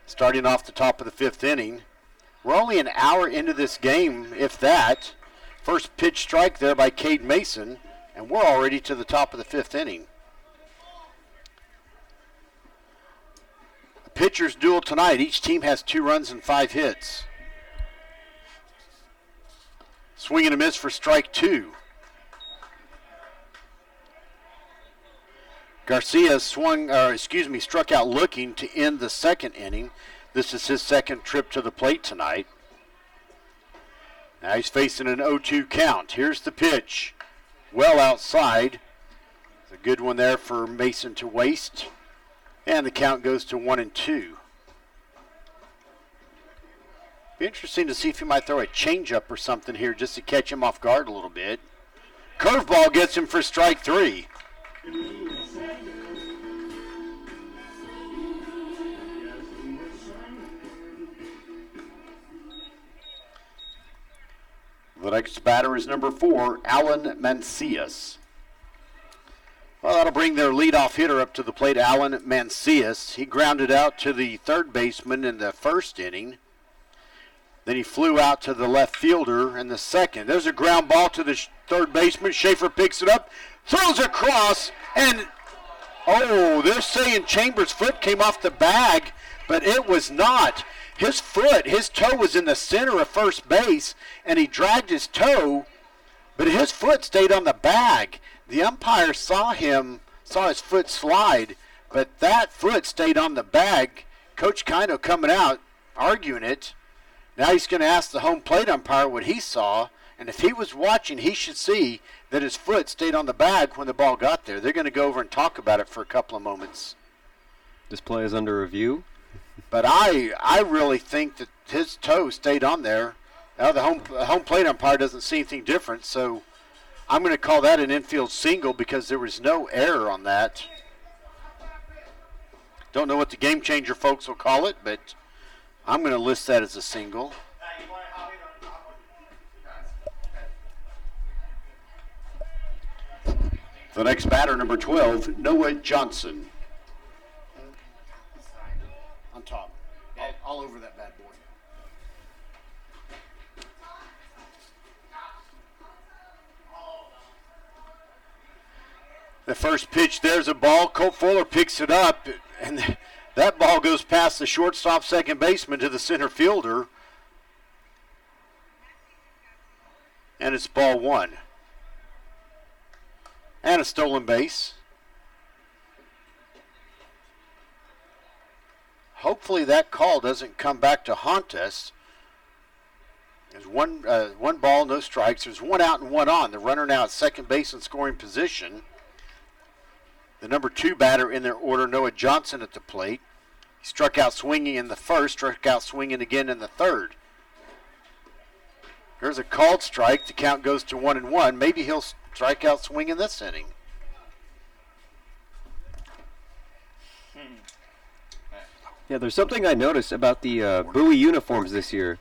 Starting off the top of the 5th inning. We're only an hour into this game, if that. First pitch strike there by Cade Mason, and we're already to the top of the 5th inning. A pitcher's duel tonight. Each team has 2 runs and 5 hits. Swing and a miss for strike 2. Garcia struck out looking to end the 2nd inning. This is his 2nd trip to the plate tonight. Now he's facing an 0-2 count. Here's the pitch. Well outside. It's a good one there for Mason to waste. And the count goes to 1-2. Be interesting to see if he might throw a changeup or something here just to catch him off guard a little bit. Curveball gets him for strike 3. The next batter is number 4, Alan Mancias. Well, that'll bring their leadoff hitter up to the plate, Alan Mancias. He grounded out to the 3rd baseman in the 1st inning. Then he flew out to the left fielder in the 2nd. There's a ground ball to the 3rd baseman. Schaefer picks it up, throws across, and they're saying Chambers' foot came off the bag, but it was not. His toe was in the center of first base, and he dragged his toe, but his foot stayed on the bag. The umpire saw his foot slide, but that foot stayed on the bag. Coach Kino coming out, arguing it. Now he's going to ask the home plate umpire what he saw, and if he was watching, he should see that his foot stayed on the bag when the ball got there. They're going to go over and talk about it for a couple of moments. This play is under review. But I really think that his toe stayed on there. Now the home plate umpire doesn't see anything different, so I'm going to call that an infield single because there was no error on that. Don't know what the game changer folks will call it, but I'm going to list that as a single. The next batter, number 12, Noah Johnson. On top. All over that bad boy. The first pitch, there's a ball. Colt Fuller picks it up, and that ball goes past the shortstop, second baseman to the center fielder. And it's ball one. And a stolen base. Hopefully that call doesn't come back to haunt us. There's one ball, no strikes. There's one out and one on. The runner now at second base in scoring position. The number 2 batter in their order, Noah Johnson, at the plate. He struck out swinging in the first, struck out swinging again in the third. Here's a called strike. The count goes to 1-1. Maybe he'll strike out swinging this inning. Yeah, there's something I noticed about the Bowie uniforms this year.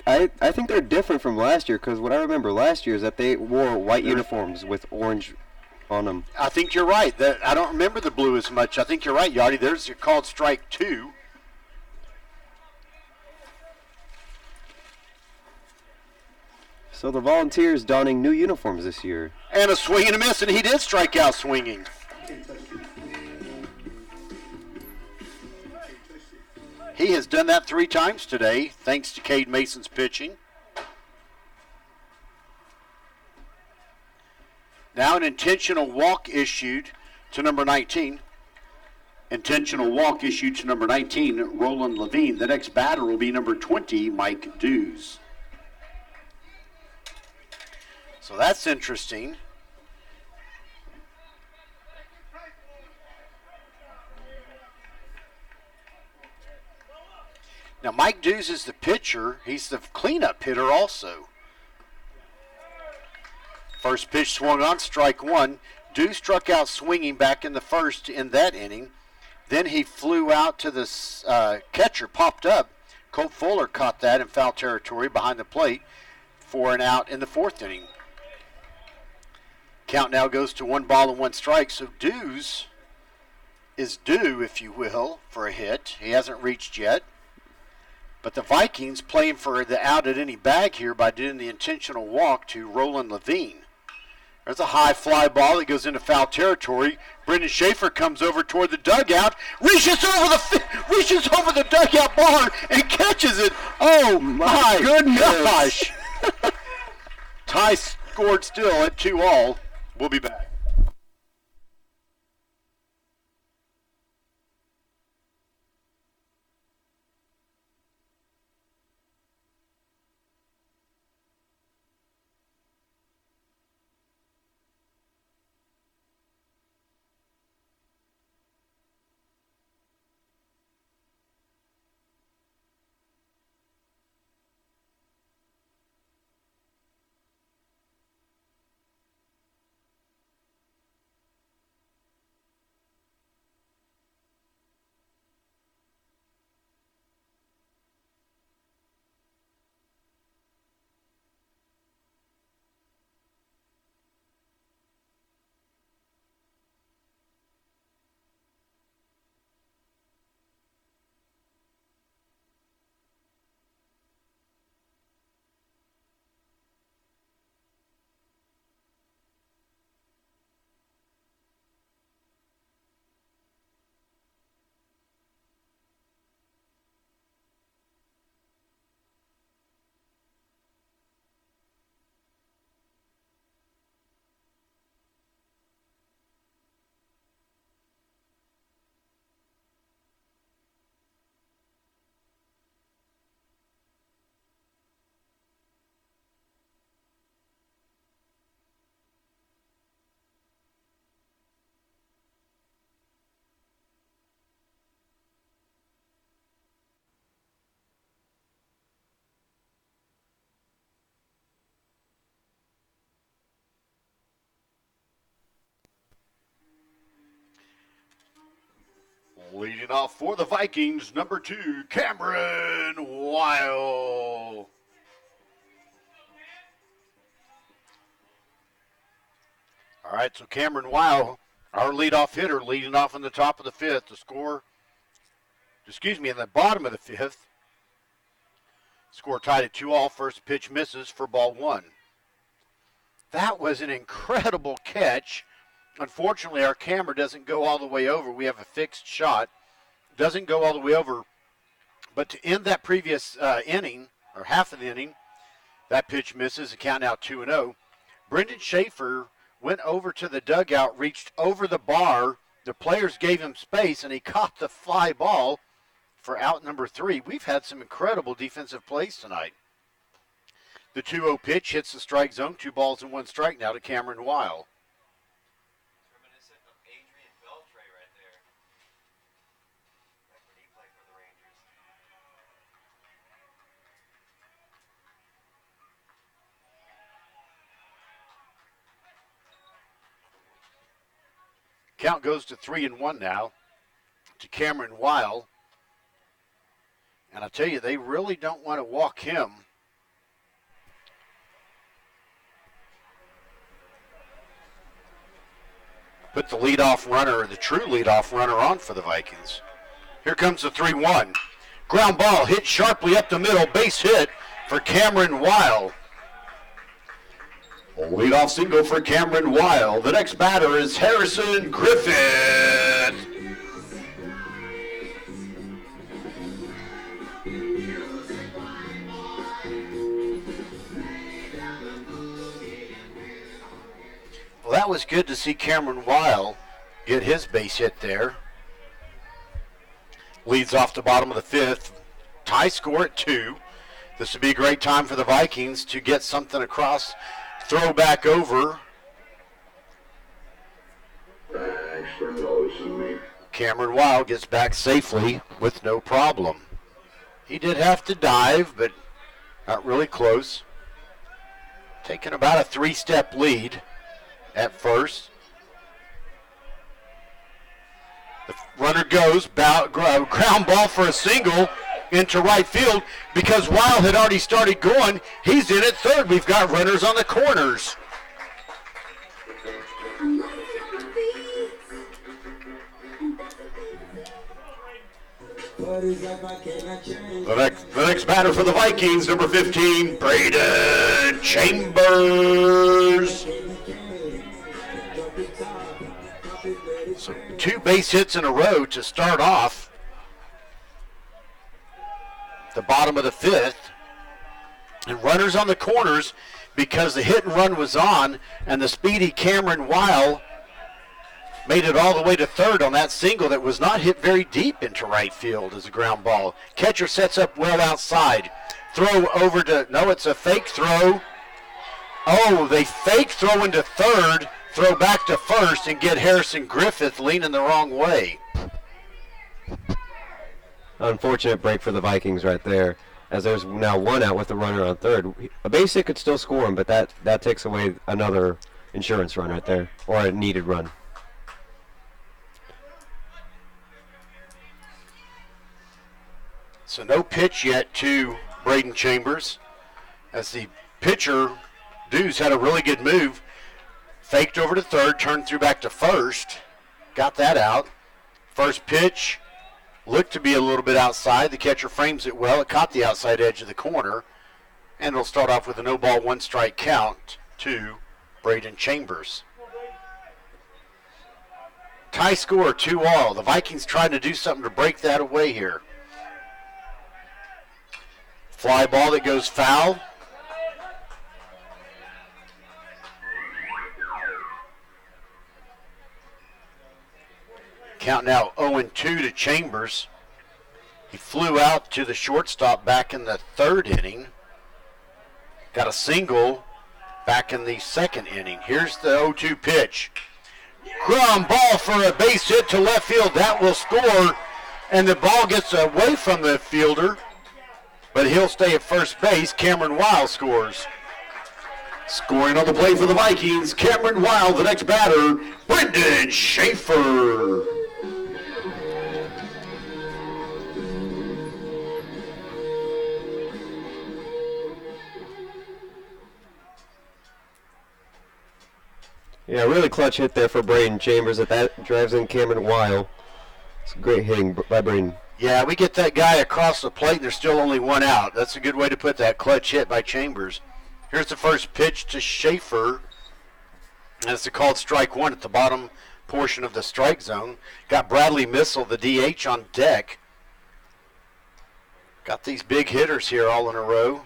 I think they're different from last year because what I remember last year is that they wore white uniforms with orange on them. I think you're right. I don't remember the blue as much. I think you're right, Yachty. There's your called strike 2. So the Volunteers donning new uniforms this year. And a swing and a miss, and he did strike out swinging. He has done that 3 times today, thanks to Cade Mason's pitching. Now an intentional walk issued to number 19. Intentional walk issued to number 19, Roland Levine. The next batter will be number 20, Mike Dews. So that's interesting. Now Mike Dews is the pitcher. He's the cleanup hitter also. First pitch swung on, strike 1. Dews struck out swinging back in the first in that inning. Then he flew out to the catcher, popped up. Colt Fuller caught that in foul territory behind the plate for an out in the 4th inning. Count now goes to 1 ball and 1 strike. So Dews is due, if you will, for a hit. He hasn't reached yet. But the Vikings playing for the out at any bag here by doing the intentional walk to Roland Levine. There's a high fly ball that goes into foul territory. Brendan Schaefer comes over toward the dugout, reaches over the dugout bar and catches it. Oh my goodness. Gosh! Tie scored still at 2-all. We'll be back. Leading off for the Vikings, number 2, Cameron Weil. All right, so Cameron Weil, our leadoff hitter, leading off in the top of the 5th. The score, in the bottom of the 5th. Score tied at 2-all. First pitch misses for ball 1. That was an incredible catch. Unfortunately, our camera doesn't go all the way over. We have a fixed shot. Doesn't go all the way over. But to end that previous inning, or half of the inning, that pitch misses. The count now 2-0. Brendan Schaefer went over to the dugout, reached over the bar. The players gave him space, and he caught the fly ball for out number 3. We've had some incredible defensive plays tonight. The 2-0 pitch hits the strike zone. 2 balls and 1 strike now to Cameron Weil. Reminiscent of Adrian Beltre right there. Back when he played for the Rangers. Count goes to 3-1 now to Cameron Weil. And I tell you, they really don't want to walk him. Put the leadoff runner, or the true leadoff runner, on for the Vikings. Here comes the 3-1. Ground ball hit sharply up the middle. Base hit for Cameron Weil. A leadoff single for Cameron Weil. The next batter is Harrison Griffith. Well, that was good to see Cameron Weil get his base hit there. Leads off the bottom of the 5th. Tie score at 2. This would be a great time for the Vikings to get something across. Throw back over. Cameron Weil gets back safely with no problem. He did have to dive, but not really close. Taking about a 3-step lead at first. The runner goes, ground ball for a single into right field because Weil had already started going. He's in at third. We've got runners on the corners. The next batter for the Vikings, number 15, Braden Chambers. So 2 base hits in a row to start off the bottom of the 5th. And runners on the corners because the hit and run was on, and the speedy Cameron Weil made it all the way to third on that single that was not hit very deep into right field as a ground ball. Catcher sets up well outside. Throw over to, no, it's a fake throw. Oh, they fake throw into third, throw back to first, and get Harrison Griffith leaning the wrong way. Unfortunate break for the Vikings right there, as there's now 1 out with the runner on third. A base hit could still score him, but that takes away another insurance run right there, or a needed run. So no pitch yet to Braden Chambers, as the pitcher, Dews, had a really good move. Faked over to third, turned through back to first, got that out. First pitch looked to be a little bit outside. The catcher frames it well. It caught the outside edge of the corner, and it'll start off with a no ball, 1 strike count to Braden Chambers. Tie score 2-all. The Vikings trying to do something to break that away here. Fly ball that goes foul. Count now 0-2 to Chambers. He flew out to the shortstop back in the 3rd inning. Got a single back in the 2nd inning. Here's the 0-2 pitch. Ground ball for a base hit to left field. That will score, and the ball gets away from the fielder, but he'll stay at first base. Cameron Weil scores. Scoring on the play for the Vikings, Cameron Weil. The next batter, Brendan Schaefer. Yeah, really clutch hit there for Braden Chambers. That drives in Cameron Weil. It's great hitting by Braden. Yeah, we get that guy across the plate and there's still only one out. That's a good way to put that, clutch hit by Chambers. Here's the first pitch to Schaefer. That's a called strike one at the bottom portion of the strike zone. Got Bradley Missile, the DH, on deck. Got these big hitters here all in a row.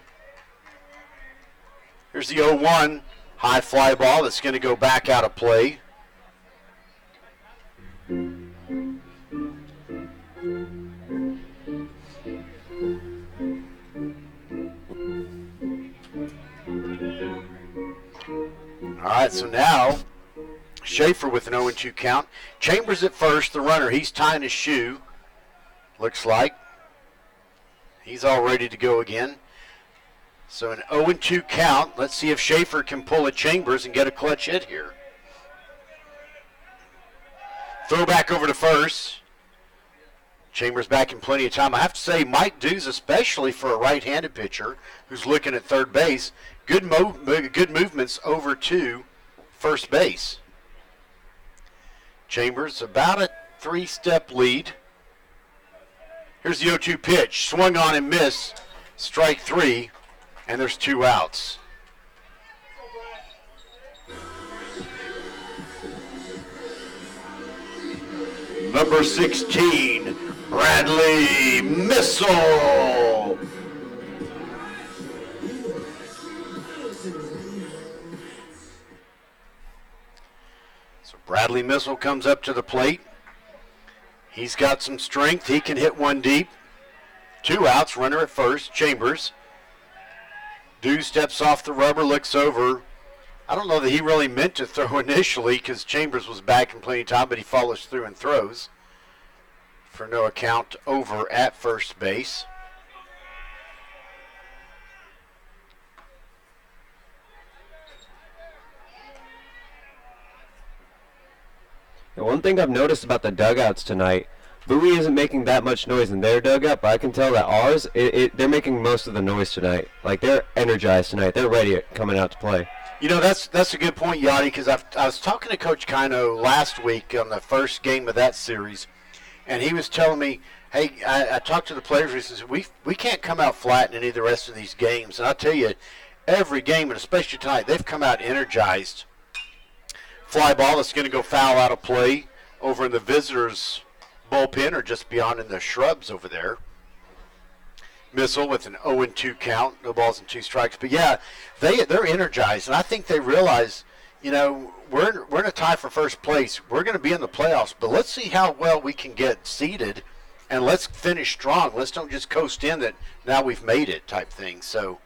Here's the 0-1 high fly ball that's going to go back out of play. All right, so now Schaefer with an 0-2 count. Chambers at first, the runner. He's tying his shoe, looks like. He's all ready to go again. So an 0-2 count. Let's see if Schaefer can pull a Chambers and get a clutch hit here. Throw back over to first. Chambers back in plenty of time. I have to say, Mike Dews, especially for a right-handed pitcher who's looking at third base, good movements over to first base. Chambers about a 3-step lead. Here's the 0-2 pitch. Swung on and missed. Strike 3, and there's 2 outs. Number 16, Bradley Missile. So Bradley Missile comes up to the plate. He's got some strength. He can hit one deep. 2 outs, runner at first, Chambers. Dew steps off the rubber, looks over. I don't know that he really meant to throw initially because Chambers was back in plenty of time, but he follows through and throws for no account over at first base. And one thing I've noticed about the dugouts tonight, Bowie isn't making that much noise in their dugout, but I can tell that ours, they're making most of the noise tonight. Like, they're energized tonight. They're ready coming out to play. You know, that's a good point, Yachty, because I was talking to Coach Kino last week on the first game of that series, and he was telling me, hey, I talked to the players, he says, we can't come out flat in any of the rest of these games. And I'll tell you, every game, and especially tonight, they've come out energized. Fly ball that's going to go foul out of play over in the visitors' bullpen or just beyond in the shrubs over there. Missile with an 0-2 count, no balls and 2 strikes. But yeah, they're energized, and I think they realize, you know, we're in a tie for first place. We're going to be in the playoffs, but let's see how well we can get seeded, and let's finish strong. Let's don't just coast in that now we've made it type thing. So,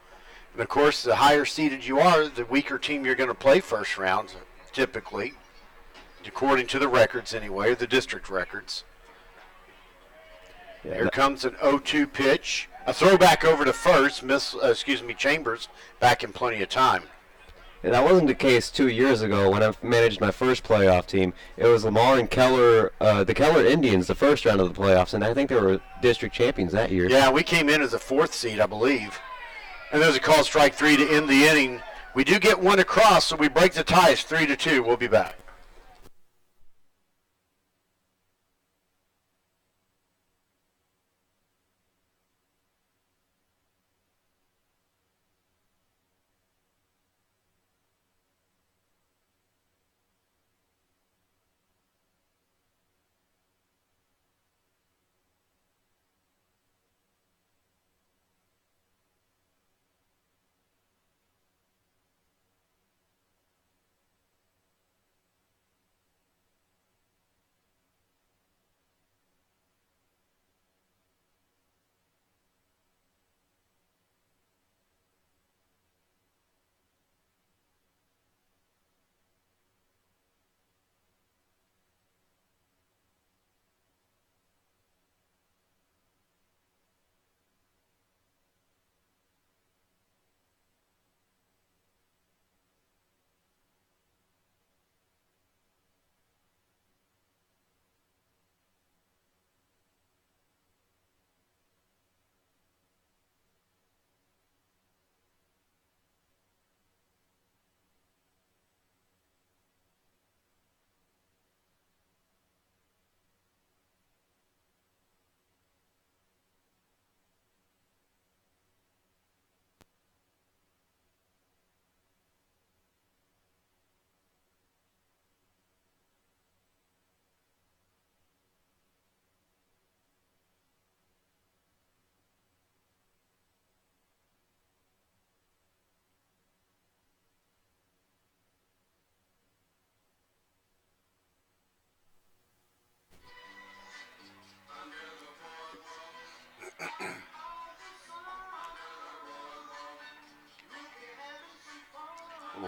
and of course, the higher seeded you are, the weaker team you're going to play first round, typically, according to the records anyway, the district records. Yeah, Here comes an 0-2 pitch. A throw back over to first. Chambers back in plenty of time. And that wasn't the case 2 years ago when I managed my first playoff team. It was Lamar and Keller, the Keller Indians, the first round of the playoffs, and I think they were district champions that year. Yeah, we came in as a 4th seed, I believe. And there's a call strike 3 to end the inning. We do get one across, so we break the tie. It's 3-2. We'll be back.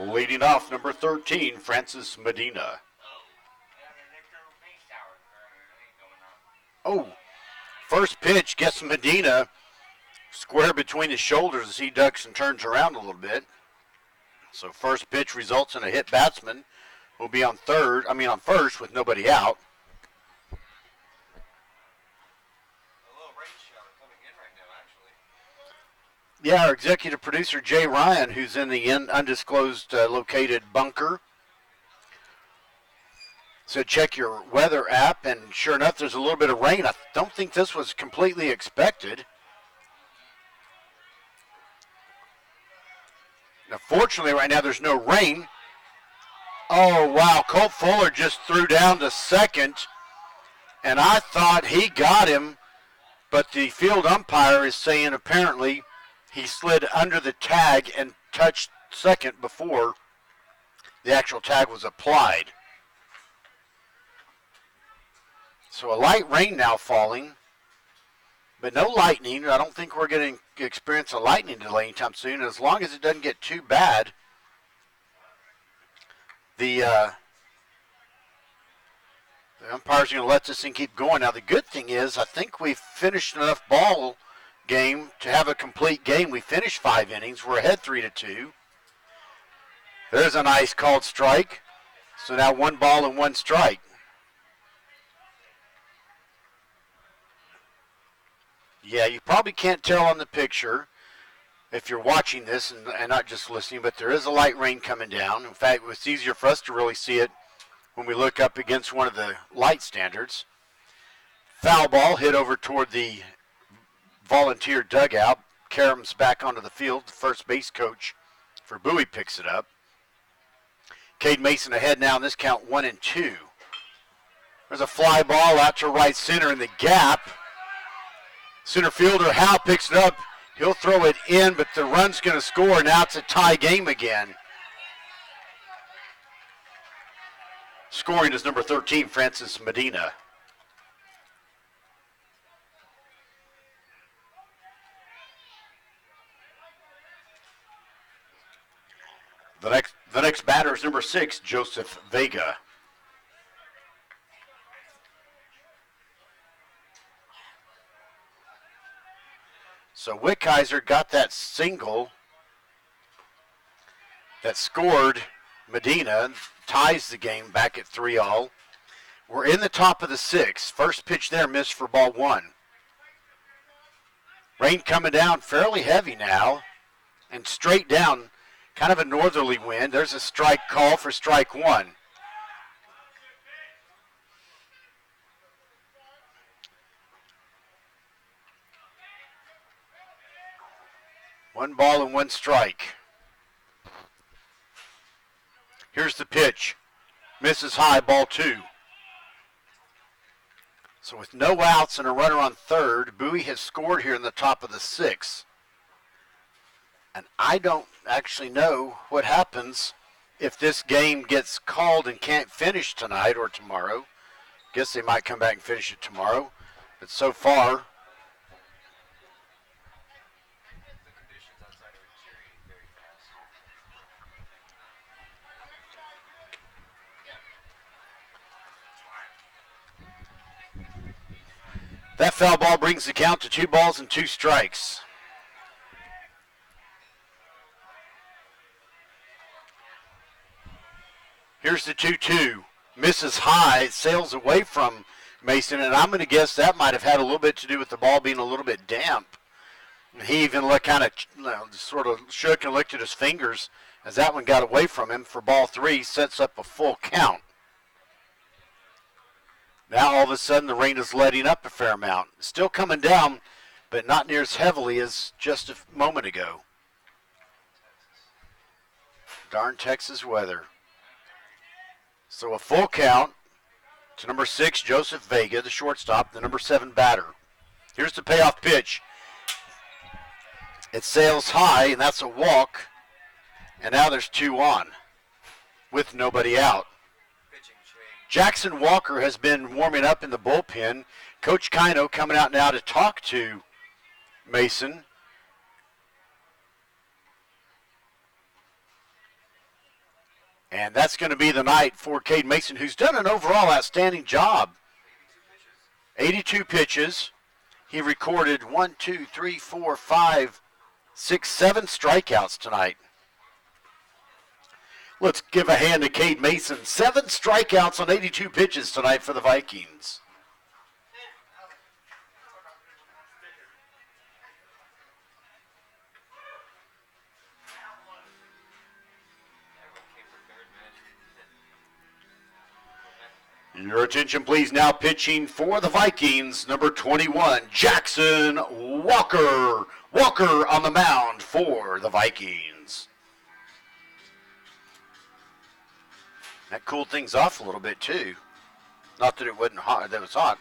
Leading off, number 13, Francis Medina. Oh, first pitch gets Medina square between his shoulders as he ducks and turns around a little bit. So first pitch results in a hit batsman. Will be on first with nobody out. Yeah, our executive producer, Jay Ryan, who's in the undisclosed located bunker. So check your weather app, and sure enough, there's a little bit of rain. I don't think this was completely expected. Now, fortunately, right now, there's no rain. Oh, wow, Colt Fuller just threw down to second, and I thought he got him, but the field umpire is saying apparently he slid under the tag and touched second before the actual tag was applied. So a light rain now falling, but no lightning. I don't think we're going to experience a lightning delay anytime soon. As long as it doesn't get too bad, the umpire's going to let this thing keep going. Now the good thing is I think we've finished enough ball game to have a complete game. We finished 5 innings. We're ahead 3-2. There's a nice called strike. So now 1 ball and 1 strike. Yeah, you probably can't tell on the picture if you're watching this and not just listening, but there is a light rain coming down. In fact, it's easier for us to really see it when we look up against one of the light standards. Foul ball hit over toward the Volunteer dugout. Karam's back onto the field. The first base coach for Bowie picks it up. Cade Mason ahead now in this count 1-2. There's a fly ball out to right center in the gap. Center fielder Howe picks it up. He'll throw it in, but the run's going to score. Now it's a tie game again. Scoring is number 13, Francis Medina. The next batter is number 6, Joseph Vega. So Wickheiser got that single that scored Medina, ties the game back at 3-all. We're in the top of the 6th. First pitch there missed for ball 1. Rain coming down fairly heavy now and straight down, kind of a northerly wind. There's a strike call for strike 1. One ball and 1 strike. Here's the pitch. Misses high, ball 2. So with no outs and a runner on third, Bowie has scored here in the top of the 6th. And I don't actually know what happens if this game gets called and can't finish tonight or tomorrow. Guess they might come back and finish it tomorrow. But so far, that foul ball brings the count to 2 balls and 2 strikes. Here's the 2-2. Misses high. It sails away from Mason, and I'm going to guess that might have had a little bit to do with the ball being a little bit damp. He even looked kind of sort of shook and looked at his fingers as that one got away from him for ball 3, sets up a full count. Now all of a sudden the rain is letting up a fair amount. Still coming down, but not near as heavily as just a moment ago. Darn Texas weather. So a full count to number 6, Joseph Vega, the shortstop, the number 7 batter. Here's the payoff pitch. It sails high, and that's a walk. And now there's 2 on with nobody out. Jackson Walker has been warming up in the bullpen. Coach Kino coming out now to talk to Mason. And that's going to be the night for Cade Mason, who's done an overall outstanding job. 82 pitches. He recorded 1, 2, 3, 4, 5, 6, 7 strikeouts tonight. Let's give a hand to Cade Mason. 7 strikeouts on 82 pitches tonight for the Vikings. Your attention, please. Now pitching for the Vikings, number 21, Jackson Walker. Walker on the mound for the Vikings. That cooled things off a little bit, too. Not that it wasn't hot, that it was hot.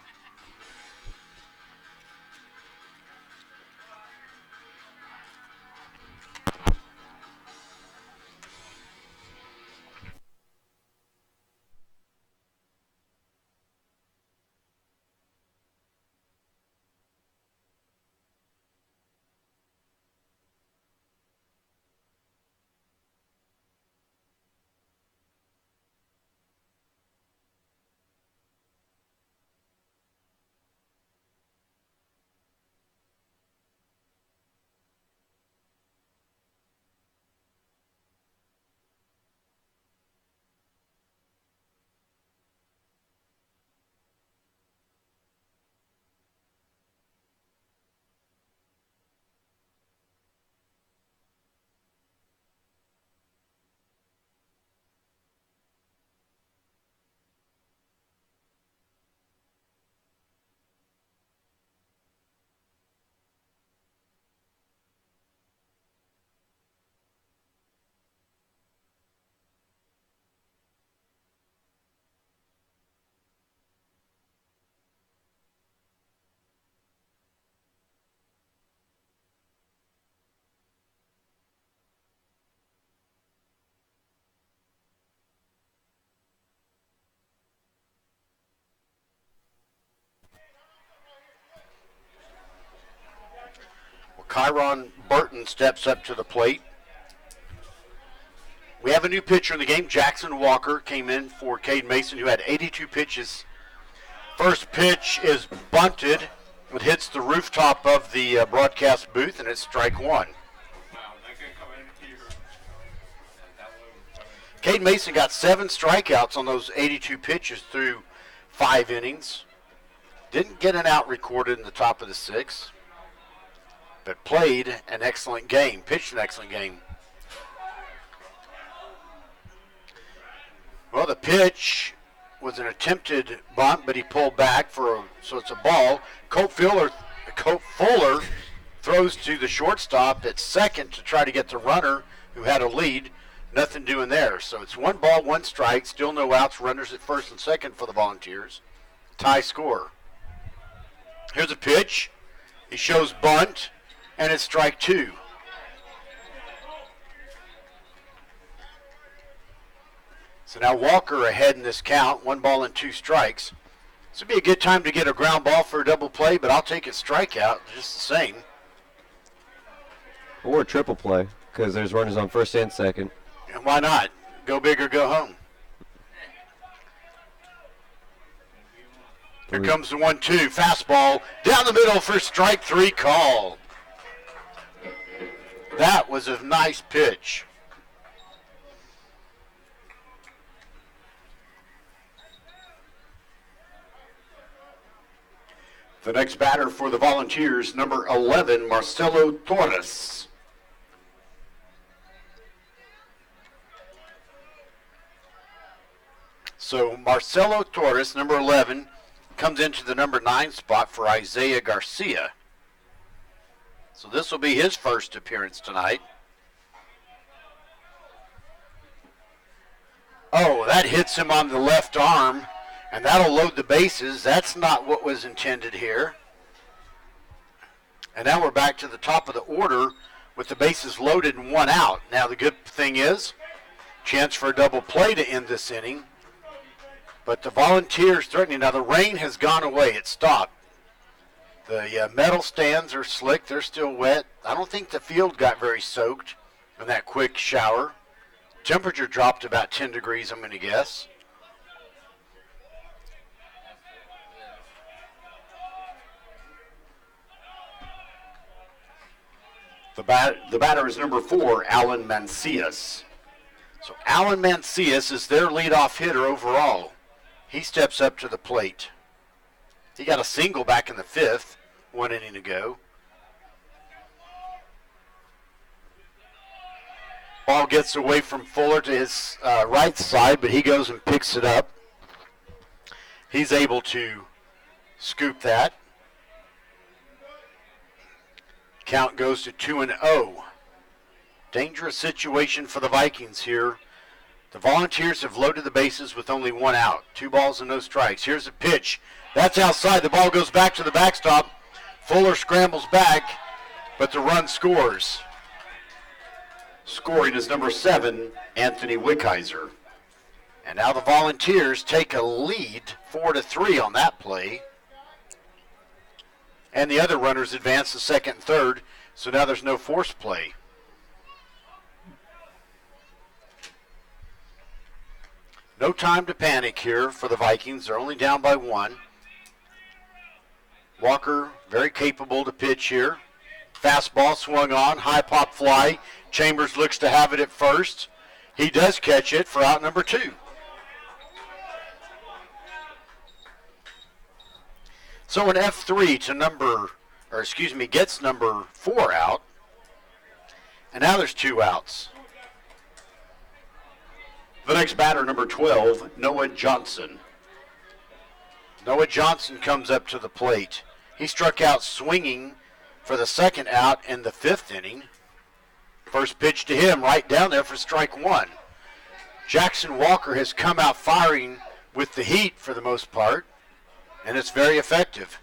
Kyron Burton steps up to the plate. We have a new pitcher in the game. Jackson Walker came in for Cade Mason, who had 82 pitches. First pitch is bunted. It hits the rooftop of the broadcast booth, and it's strike one. Cade Mason got 7 strikeouts on those 82 pitches through 5 innings. Didn't get an out recorded in the top of the 6th, but played an excellent game, pitched an excellent game. Well, the pitch was an attempted bunt, but he pulled back so it's a ball. Colt Fuller throws to the shortstop at second to try to get the runner who had a lead. Nothing doing there. So it's 1 ball, 1 strike, still no outs, runners at first and second for the Volunteers. Tie score. Here's a pitch. He shows bunt, and it's strike 2. So now Walker ahead in this count, 1 ball and 2 strikes. This would be a good time to get a ground ball for a double play, but I'll take a strikeout just the same. Or a triple play, because there's runners on first and second. And why not? Go big or go home. Here comes the 1-2. Fastball down the middle for strike 3 call. That was a nice pitch. The next batter for the Volunteers, number 11, Marcelo Torres. So Marcelo Torres, number 11, comes into the number 9 spot for Isaiah Garcia. So this will be his first appearance tonight. Oh, that hits him on the left arm, and that'll load the bases. That's not what was intended here. And now we're back to the top of the order with the bases loaded and 1 out. Now the good thing is, chance for a double play to end this inning. But the Volunteers threatening. Now the rain has gone away. It stopped. The metal stands are slick. They're still wet. I don't think the field got very soaked in that quick shower. Temperature dropped about 10 degrees, I'm going to guess. The batter is number 4, Alan Mancias. So Alan Mancias is their leadoff hitter overall. He steps up to the plate. He got a single back in the 5th, 1 inning ago. Ball gets away from Fuller to his right side, but he goes and picks it up. He's able to scoop that. Count goes to 2-0. Dangerous situation for the Vikings here. The Volunteers have loaded the bases with only 1 out. 2 balls and no strikes. Here's a pitch. That's outside. The ball goes back to the backstop. Fuller scrambles back, but the run scores. Scoring is number 7, Anthony Wickheiser. And now the Volunteers take a lead, 4-3 on that play. And the other runners advance to second and third, so now there's no force play. No time to panic here for the Vikings. They're only down by 1. Walker, very capable to pitch here. Fastball swung on, high pop fly. Chambers looks to have it at first. He does catch it for out number 2. So an F3 to gets number 4 out. And now there's 2 outs. The next batter, number 12, Noah Johnson. Noah Johnson comes up to the plate. He struck out swinging for the 2nd out in the 5th inning. First pitch to him, right down there for strike 1. Jackson Walker has come out firing with the heat for the most part, and it's very effective.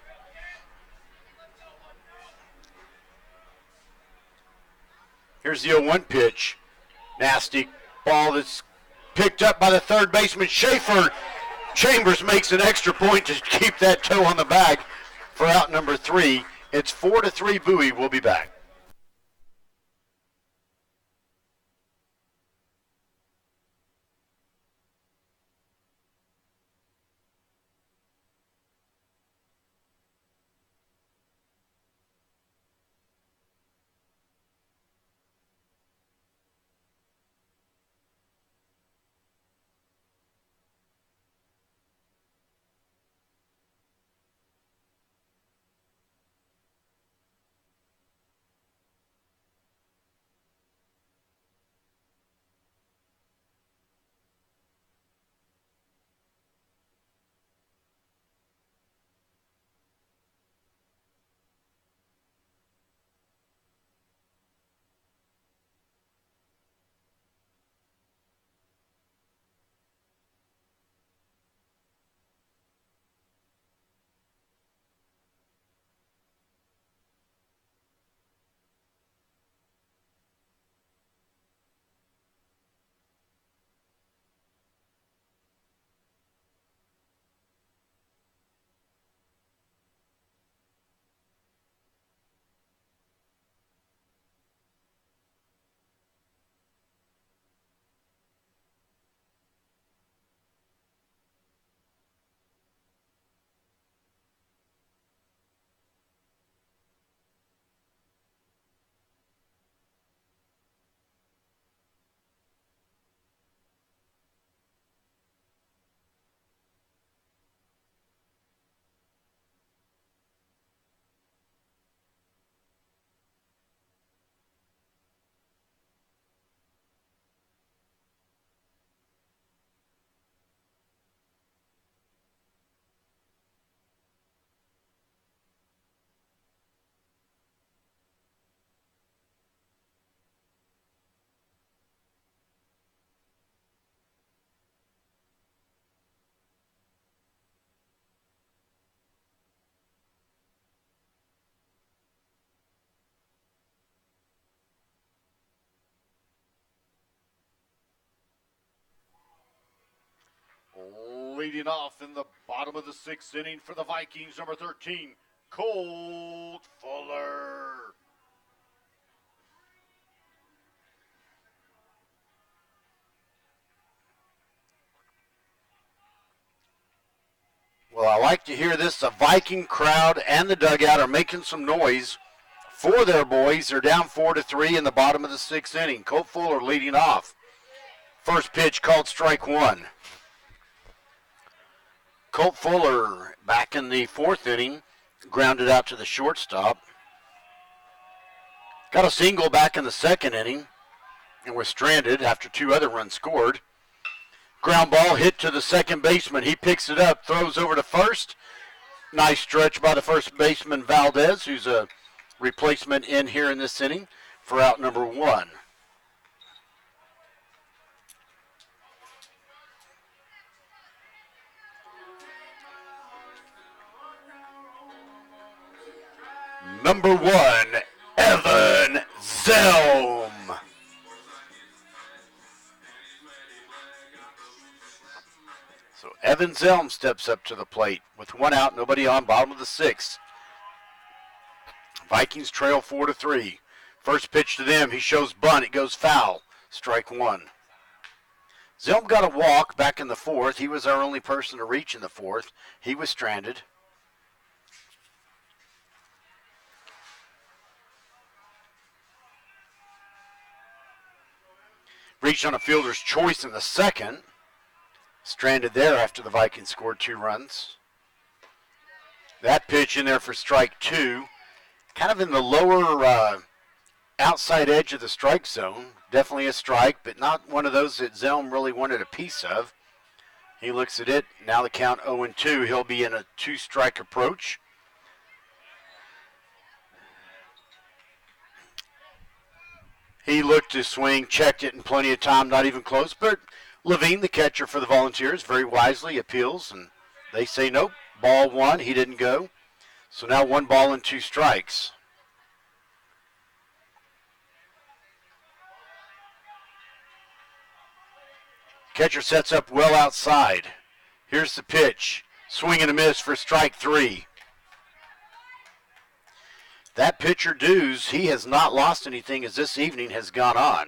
Here's the 0-1 pitch. Nasty ball that's picked up by the third baseman, Schaefer. Chambers makes an extra point to keep that toe on the bag for out number 3. It's 4-3 Bowie. We'll be back. Leading off in the bottom of the 6th inning for the Vikings, number 13, Colt Fuller. I like to hear this. The Viking crowd and the dugout are making some noise for their boys. They're down 4-3 in the bottom of the 6th inning. Colt Fuller leading off. First pitch called strike 1. Colt Fuller back in the 4th inning, grounded out to the shortstop. Got a single back in the 2nd inning and was stranded after 2 other runs scored. Ground ball hit to the second baseman. He picks it up, throws over to first. Nice stretch by the first baseman, Valdez, who's a replacement in here in this inning for out number 1. Number 1, Evan Zelm. So Evan Zelm steps up to the plate with 1 out, nobody on, bottom of the 6th. Vikings trail 4-3. First pitch to them, he shows bunt, it goes foul. Strike 1. Zelm got a walk back in the 4th. He was our only person to reach in the 4th. He was stranded. Reached on a fielder's choice in the 2nd. Stranded there after the Vikings scored 2 runs. That pitch in there for strike 2. Kind of in the lower outside edge of the strike zone. Definitely a strike, but not one of those that Zelm really wanted a piece of. He looks at it. Now the count 0-2. He'll be in a 2-strike approach. He looked to swing, checked it in plenty of time, not even close. But Levine, the catcher for the Volunteers, very wisely appeals, and they say nope. Ball 1, he didn't go. So now 1 ball and 2 strikes. Catcher sets up well outside. Here's the pitch. Swing and a miss for strike 3. That pitcher Dews, he has not lost anything as this evening has gone on.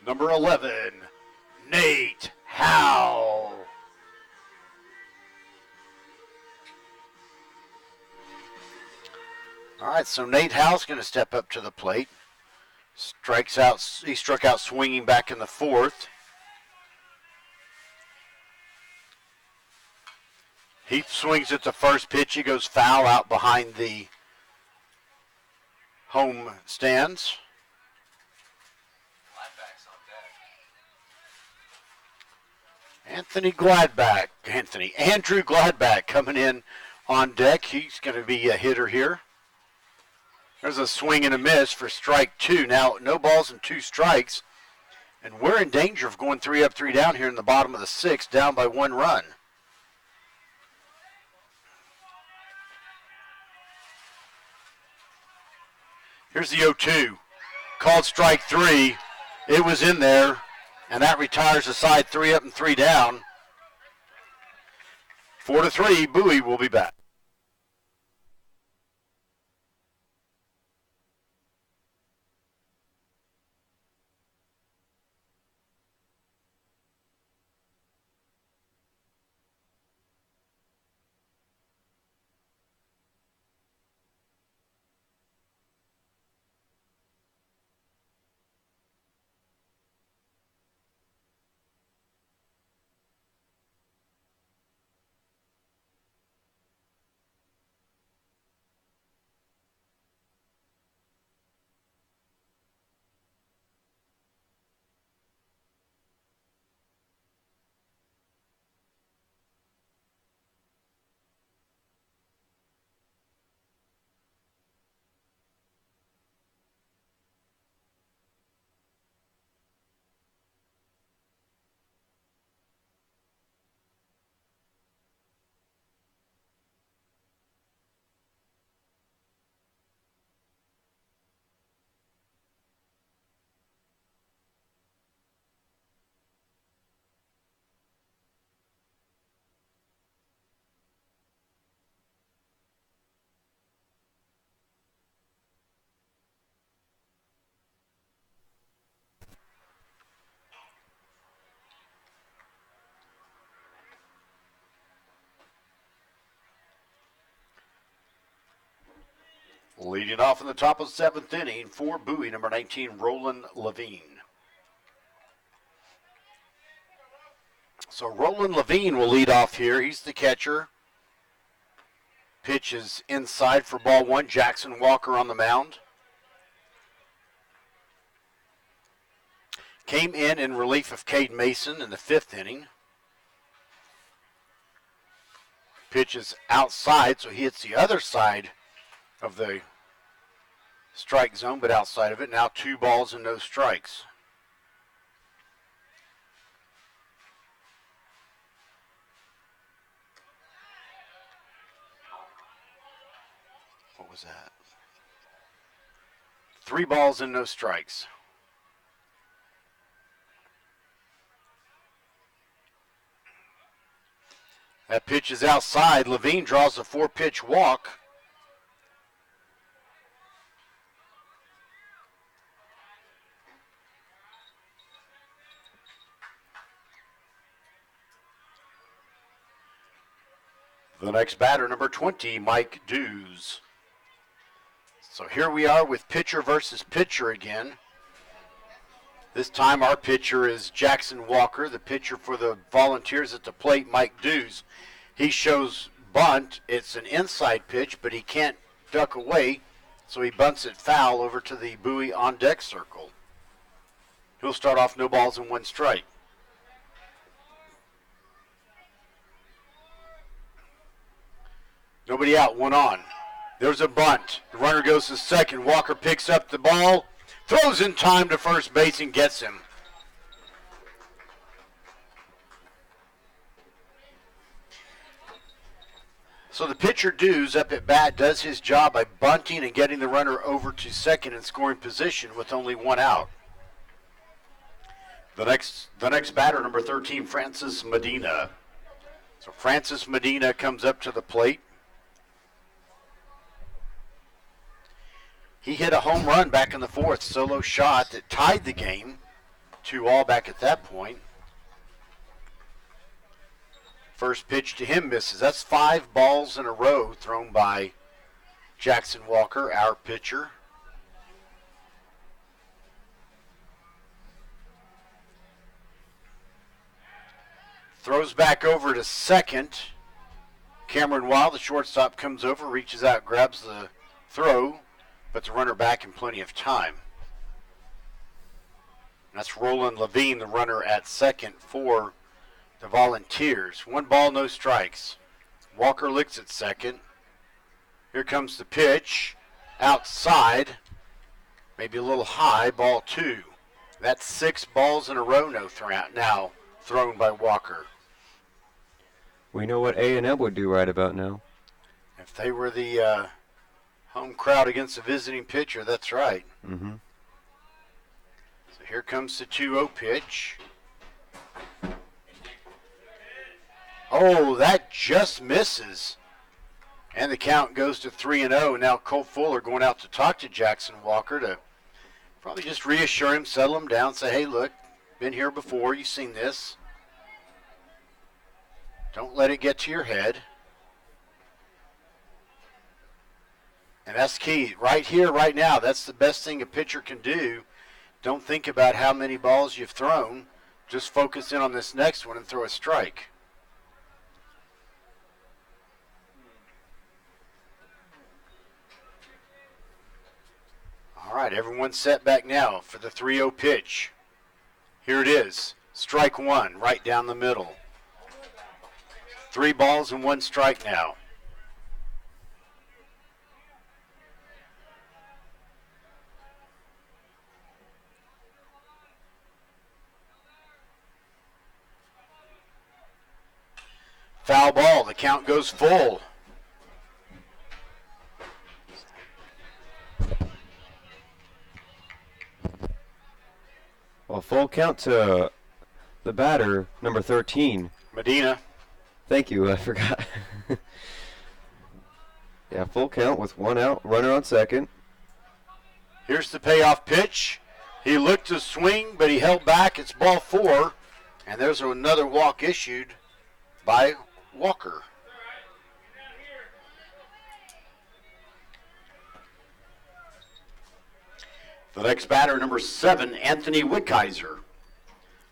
Number 11, Nate Howe. All right, so Nate Howe's going to step up to the plate. Strikes out. He struck out swinging back in the 4th. He swings at the first pitch. He goes foul out behind the home stands. Andrew Gladback coming in on deck. He's going to be a hitter here. There's a swing and a miss for strike 2. Now, no balls and 2 strikes. And we're in danger of going 3 up, 3 down here in the bottom of the 6th, down by 1 run. Here's the 0-2. Called strike 3. It was in there. And that retires the side 3 up and 3 down. 4-3, Bowie will be back. Leading off in the top of the 7th inning for Bowie, number 19, Roland Levine. So Roland Levine will lead off here. He's the catcher. Pitch is inside for ball 1. Jackson Walker on the mound. Came in relief of Cade Mason in the 5th inning. Pitch is outside, so he hits the other side of the strike zone, but outside of it. Now 2 balls and no strikes. What was that? 3 balls and no strikes. That pitch is outside. Levine draws a 4-pitch walk. The next batter, number 20, Mike Dews. So here we are with pitcher versus pitcher again. This time our pitcher is Jackson Walker, the pitcher for the Volunteers at the plate, Mike Dews. He shows bunt. It's an inside pitch, but he can't duck away, so he bunts it foul over to the Bowie on deck circle. He'll start off no balls and 1 strike. Nobody out, 1 on. There's a bunt. The runner goes to second. Walker picks up the ball, throws in time to first base and gets him. So the pitcher Dews up at bat does his job by bunting and getting the runner over to second in scoring position with only 1 out. The next batter, number 13, Francis Medina. So Francis Medina comes up to the plate. He hit a home run back in the 4th, solo shot that tied the game, 2-2 back at that point. First pitch to him misses. That's 5 balls in a row thrown by Jackson Walker, our pitcher. Throws back over to second. Cameron Wild, the shortstop, comes over, reaches out, grabs the throw, puts the runner back in plenty of time. That's Roland Levine, the runner at second for the Volunteers. 1 ball, no strikes. Walker licks at second. Here comes the pitch. Outside. Maybe a little high. Ball 2. That's 6 balls in a row now thrown by Walker. We know what A&M would do right about now. If they were the home crowd against a visiting pitcher, that's right. Mm-hmm. So here comes the 2-0 pitch. Oh, that just misses. And the count goes to 3-0. Now Colt Fuller going out to talk to Jackson Walker to probably just reassure him, settle him down, say, hey, look, been here before, you've seen this. Don't let it get to your head. And that's key. Right here, right now, that's the best thing a pitcher can do. Don't think about how many balls you've thrown. Just focus in on this next one and throw a strike. All right, everyone's set back now for the 3-0 pitch. Here it is. Strike 1, right down the middle. 3 balls and 1 strike now. Foul ball. The count goes full. Well, full count to the batter, number 13. Medina. Thank you, I forgot. Yeah, full count with 1 out, runner on second. Here's the payoff pitch. He looked to swing, but he held back. It's ball 4. And there's another walk issued by Walker. The next batter, number 7, Anthony Wickheiser.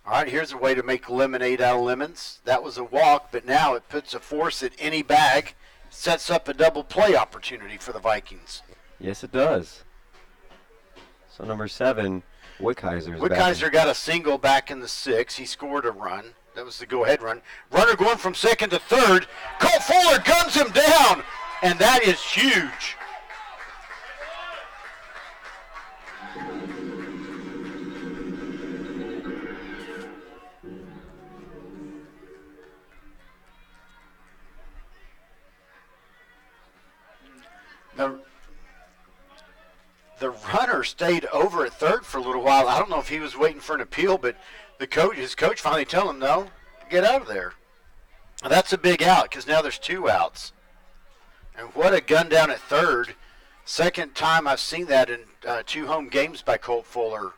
All right, here's a way to make lemonade out of lemons. That was a walk, but now it puts a force at any bag, sets up a double play opportunity for the Vikings. Yes, it does. So number 7, Wickheiser's Wickheiser got a single back in the 6th. He scored a run. That was the go-ahead run. Runner going from second to third. Colt Fuller guns him down, and that is huge. The runner stayed over at third for a little while. I don't know if he was waiting for an appeal, but his coach finally told him, no, get out of there. And that's a big out because now there's 2 outs. And what a gun down at third. Second time I've seen that in 2 home games by Colt Fuller.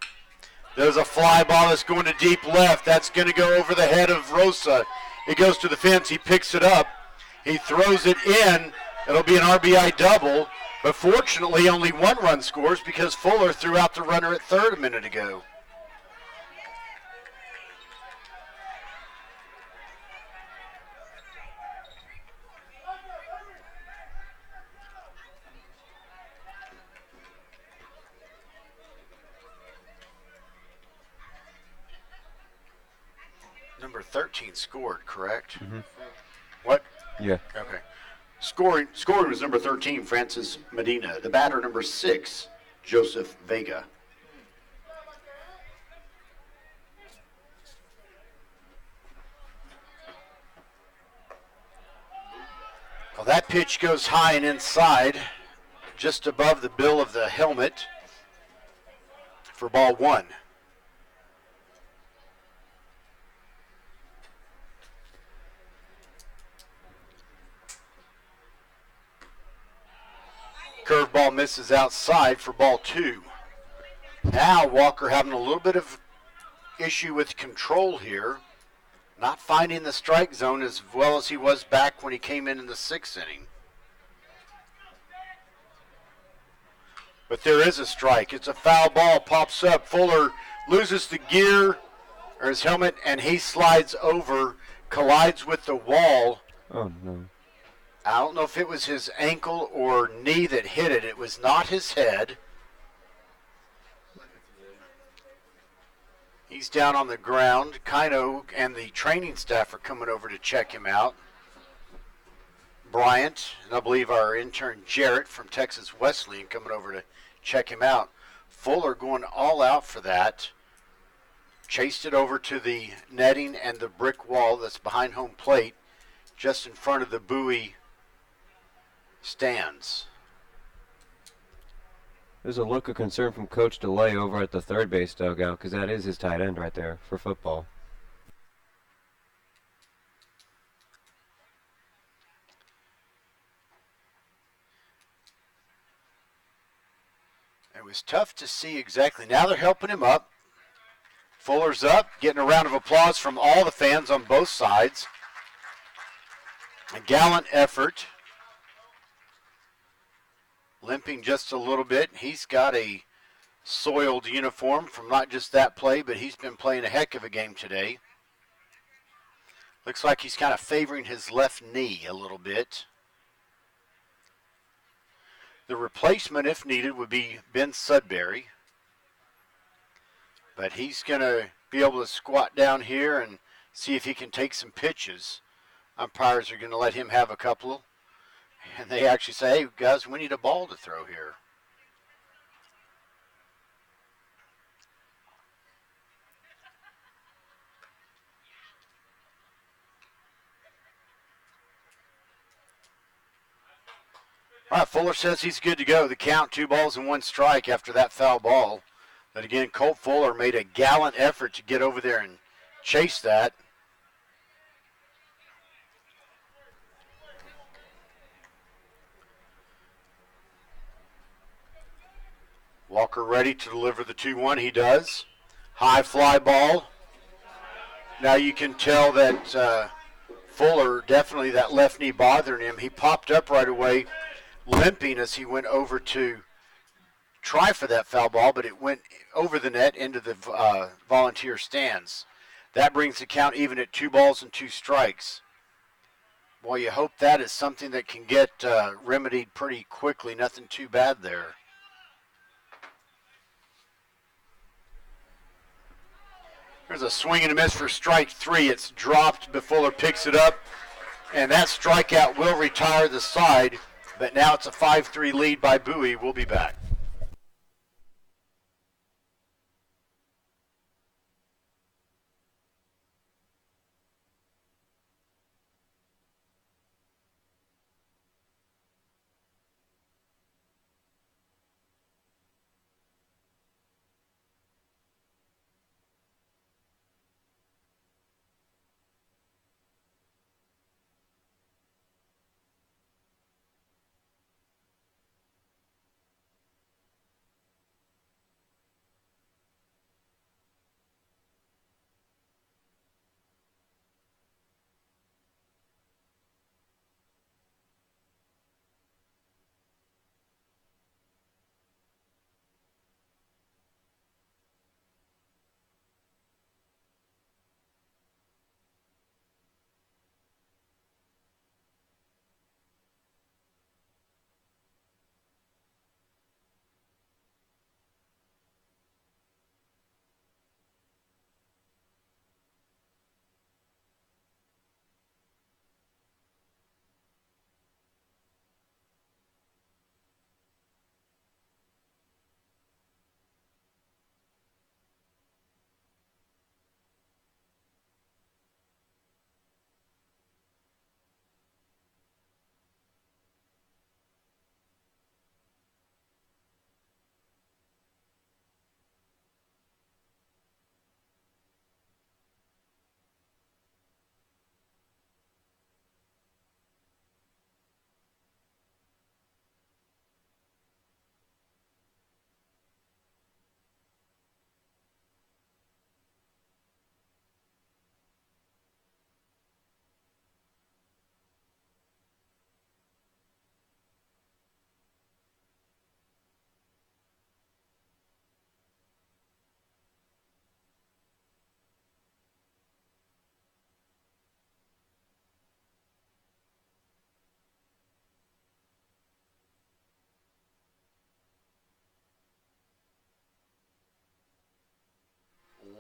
There's a fly ball that's going to deep left. That's going to go over the head of Rosa. It goes to the fence. He picks it up. He throws it in. It'll be an RBI double. But fortunately, only 1 run scores because Fuller threw out the runner at third a minute ago. Number 13 scored, correct? Mm-hmm. What? Yeah. Okay. Scoring was number 13, Francis Medina. The batter, number 6, Joseph Vega. Well, that pitch goes high and inside, just above the bill of the helmet for ball 1. Curveball misses outside for ball 2. Now Walker having a little bit of issue with control here. Not finding the strike zone as well as he was back when he came in the 6th inning. But there is a strike. It's a foul ball, pops up. Fuller loses the gear or his helmet and he slides over, collides with the wall. Oh, no. I don't know if it was his ankle or knee that hit it. It was not his head. He's down on the ground. Kino and the training staff are coming over to check him out. Bryant, and I believe our intern Jarrett from Texas Wesleyan coming over to check him out. Fuller going all out for that. Chased it over to the netting and the brick wall that's behind home plate, just in front of the Bowie stands. There's a look of concern from Coach DeLay over at the third base dugout because that is his tight end right there for football. It was tough to see exactly. Now they're helping him up. Fuller's up, getting a round of applause from all the fans on both sides. A gallant effort. Limping just a little bit. He's got a soiled uniform from not just that play, but he's been playing a heck of a game today. Looks like he's kind of favoring his left knee a little bit. The replacement, if needed, would be Ben Sudbury. But he's going to be able to squat down here and see if he can take some pitches. Umpires are going to let him have a couple. And they actually say, hey, guys, we need a ball to throw here. All right, Fuller says he's good to go. The count, 2 balls and 1 strike after that foul ball. But again, Colt Fuller made a gallant effort to get over there and chase that. Walker ready to deliver the 2-1. He does. High fly ball. Now you can tell that Fuller, definitely that left knee bothering him. He popped up right away, limping as he went over to try for that foul ball, but it went over the net into the Volunteer stands. That brings the count even at 2 balls and 2 strikes. Well, you hope that is something that can get remedied pretty quickly. Nothing too bad there. There's a swing and a miss for strike 3. It's dropped, but Fuller picks it up, and that strikeout will retire the side, but now it's a 5-3 lead by Bowie. We'll be back.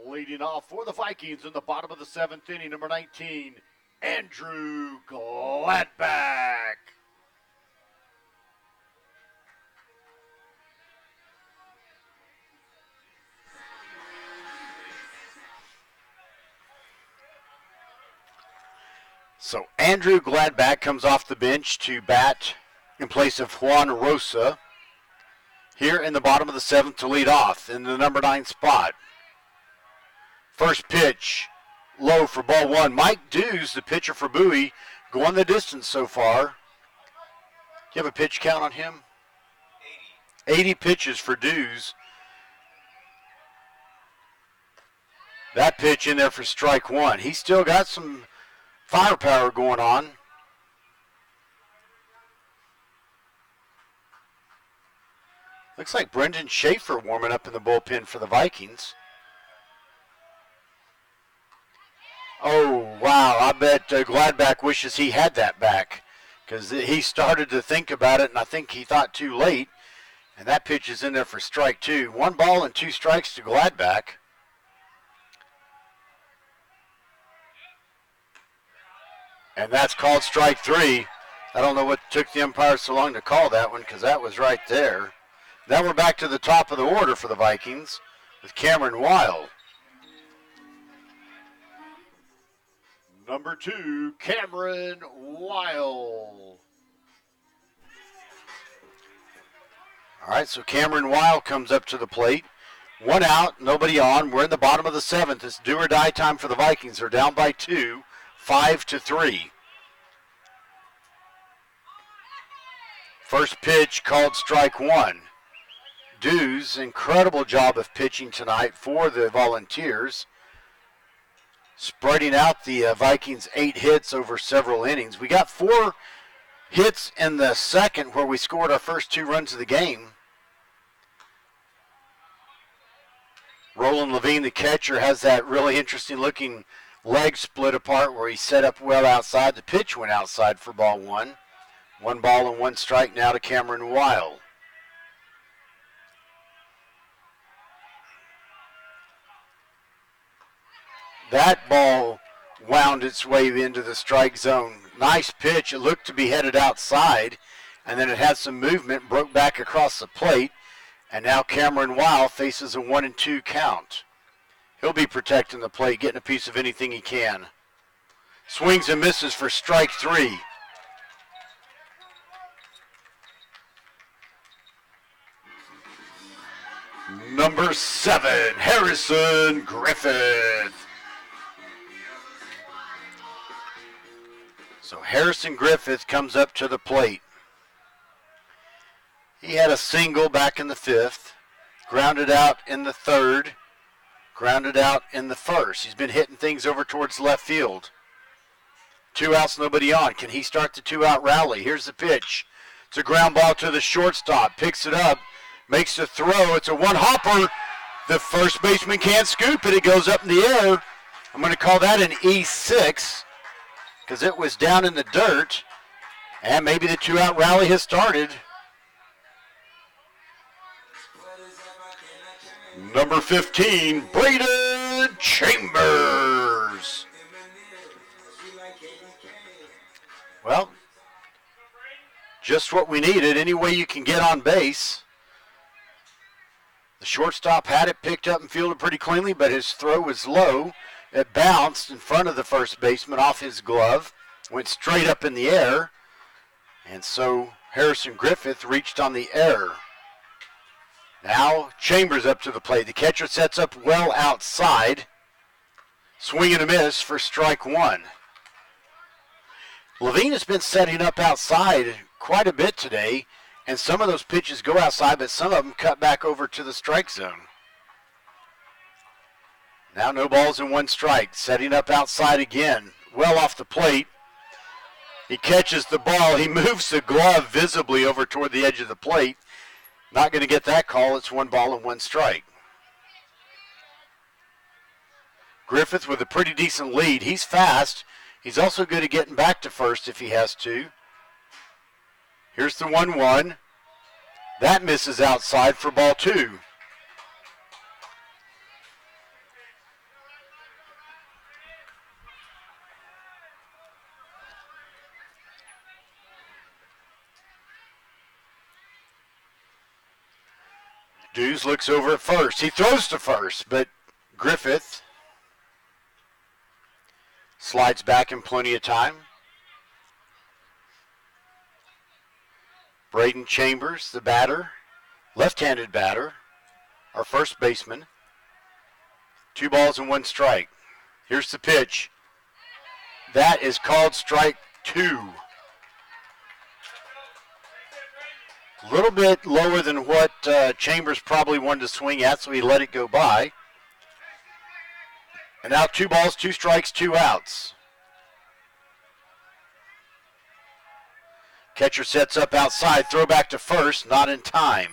Leading off for the Vikings in the bottom of the 7th inning, number 19, Andrew Gladback. So Andrew Gladback comes off the bench to bat in place of Juan Rosa here in the bottom of the 7th to lead off in the number 9 spot. First pitch, low for ball 1. Mike Dews, the pitcher for Bowie, going the distance so far. Do you have a pitch count on him? 80 pitches for Dews. That pitch in there for strike 1. He's still got some firepower going on. Looks like Brendan Schaefer warming up in the bullpen for the Vikings. Oh, wow, I bet Gladback wishes he had that back because he started to think about it, and I think he thought too late, and that pitch is in there for strike 2. 1 ball and 2 strikes to Gladback. And that's called strike 3. I don't know what took the umpire so long to call that one because that was right there. Now we're back to the top of the order for the Vikings with Cameron Weil. Number 2, Cameron Weil. All right, so Cameron Weil comes up to the plate. 1 out, nobody on. We're in the bottom of the 7th. It's do or die time for the Vikings. They're down by 2, 5-3. First pitch called strike 1. Dews, incredible job of pitching tonight for the Volunteers. Spreading out the Vikings 8 hits over several innings. We got 4 hits in the second where we scored our first 2 runs of the game. Roland Levine, the catcher, has that really interesting looking leg split apart where he set up well outside. The pitch went outside for ball one. 1 ball and 1 strike now to Cameron Weil. That ball wound its way into the strike zone. Nice pitch. It looked to be headed outside, and then it had some movement, broke back across the plate, and now Cameron Weil faces a 1-2 count. He'll be protecting the plate, getting a piece of anything he can. Swings and misses for strike 3. Number 7, Harrison Griffith. So Harrison Griffith comes up to the plate. He had a single back in the 5th, grounded out in the 3rd, grounded out in the 1st. He's been hitting things over towards left field. 2 outs, nobody on. Can he start the 2-out rally? Here's the pitch. It's a ground ball to the shortstop. Picks it up, makes the throw. It's a one-hopper. The first baseman can't scoop it. It goes up in the air. I'm going to call that an E6 because it was down in the dirt. And maybe the 2-out rally has started. Number 15, Braden Chambers. Well, just what we needed. Any way you can get on base. The shortstop had it picked up and fielded pretty cleanly, but his throw was low. It bounced in front of the first baseman off his glove, went straight up in the air, and so Harrison Griffith reached on the error. Now Chambers up to the plate. The catcher sets up well outside. Swing and a miss for strike 1. Levine has been setting up outside quite a bit today, and some of those pitches go outside, but some of them cut back over to the strike zone. Now no balls and 1 strike. Setting up outside again. Well off the plate. He catches the ball. He moves the glove visibly over toward the edge of the plate. Not going to get that call. It's 1 ball and 1 strike. Griffith with a pretty decent lead. He's fast. He's also good at getting back to first if he has to. Here's the 1-1. That misses outside for ball 2. Dews looks over at first. He throws to first, but Griffith slides back in plenty of time. Braden Chambers, the batter, left-handed batter, our first baseman. 2 balls and 1 strike. Here's the pitch. That is called strike 2. A little bit lower than what Chambers probably wanted to swing at, so he let it go by. And now 2 balls, 2 strikes, 2 outs. Catcher sets up outside, throw back to first, not in time.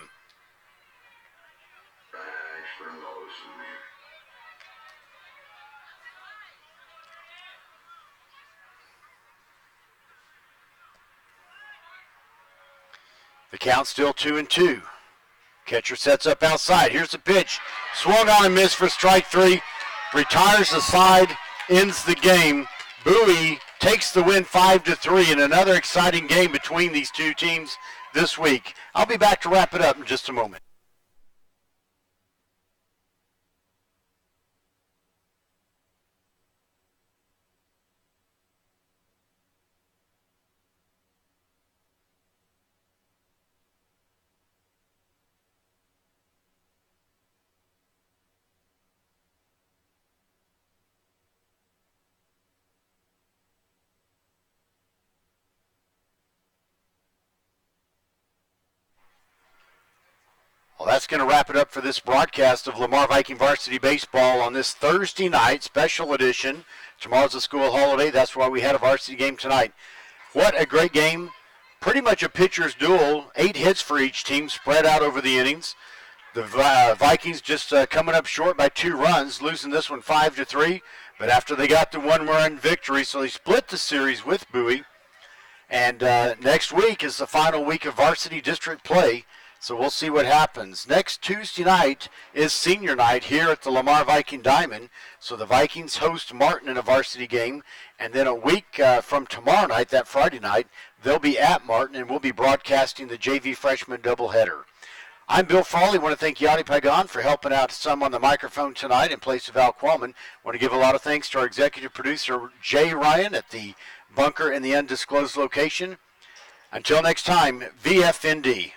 The count's still 2-2. Catcher sets up outside. Here's the pitch. Swung on and missed for strike 3. Retires the side, ends the game. Bowie takes the win 5-3 in another exciting game between these two teams this week. I'll be back to wrap it up in just a moment. Well, that's going to wrap it up for this broadcast of Lamar Viking Varsity Baseball on this Thursday night special edition. Tomorrow's a school holiday. That's why we had a varsity game tonight. What a great game. Pretty much a pitcher's duel. 8 hits for each team spread out over the innings. The The Vikings just coming up short by 2 runs, losing this one 5-3. But after they got the 1-run victory, so they split the series with Bowie. And next week is the final week of varsity district play, so we'll see what happens. Next Tuesday night is senior night here at the Lamar Viking Diamond. So the Vikings host Martin in a varsity game, and then a week from tomorrow night, that Friday night, they'll be at Martin, and we'll be broadcasting the JV freshman doubleheader. I'm Bill Frawley. I want to thank Yadi Pagan for helping out some on the microphone tonight in place of Al Qualman. I want to give a lot of thanks to our executive producer, Jay Ryan, at the bunker in the undisclosed location. Until next time, VFND.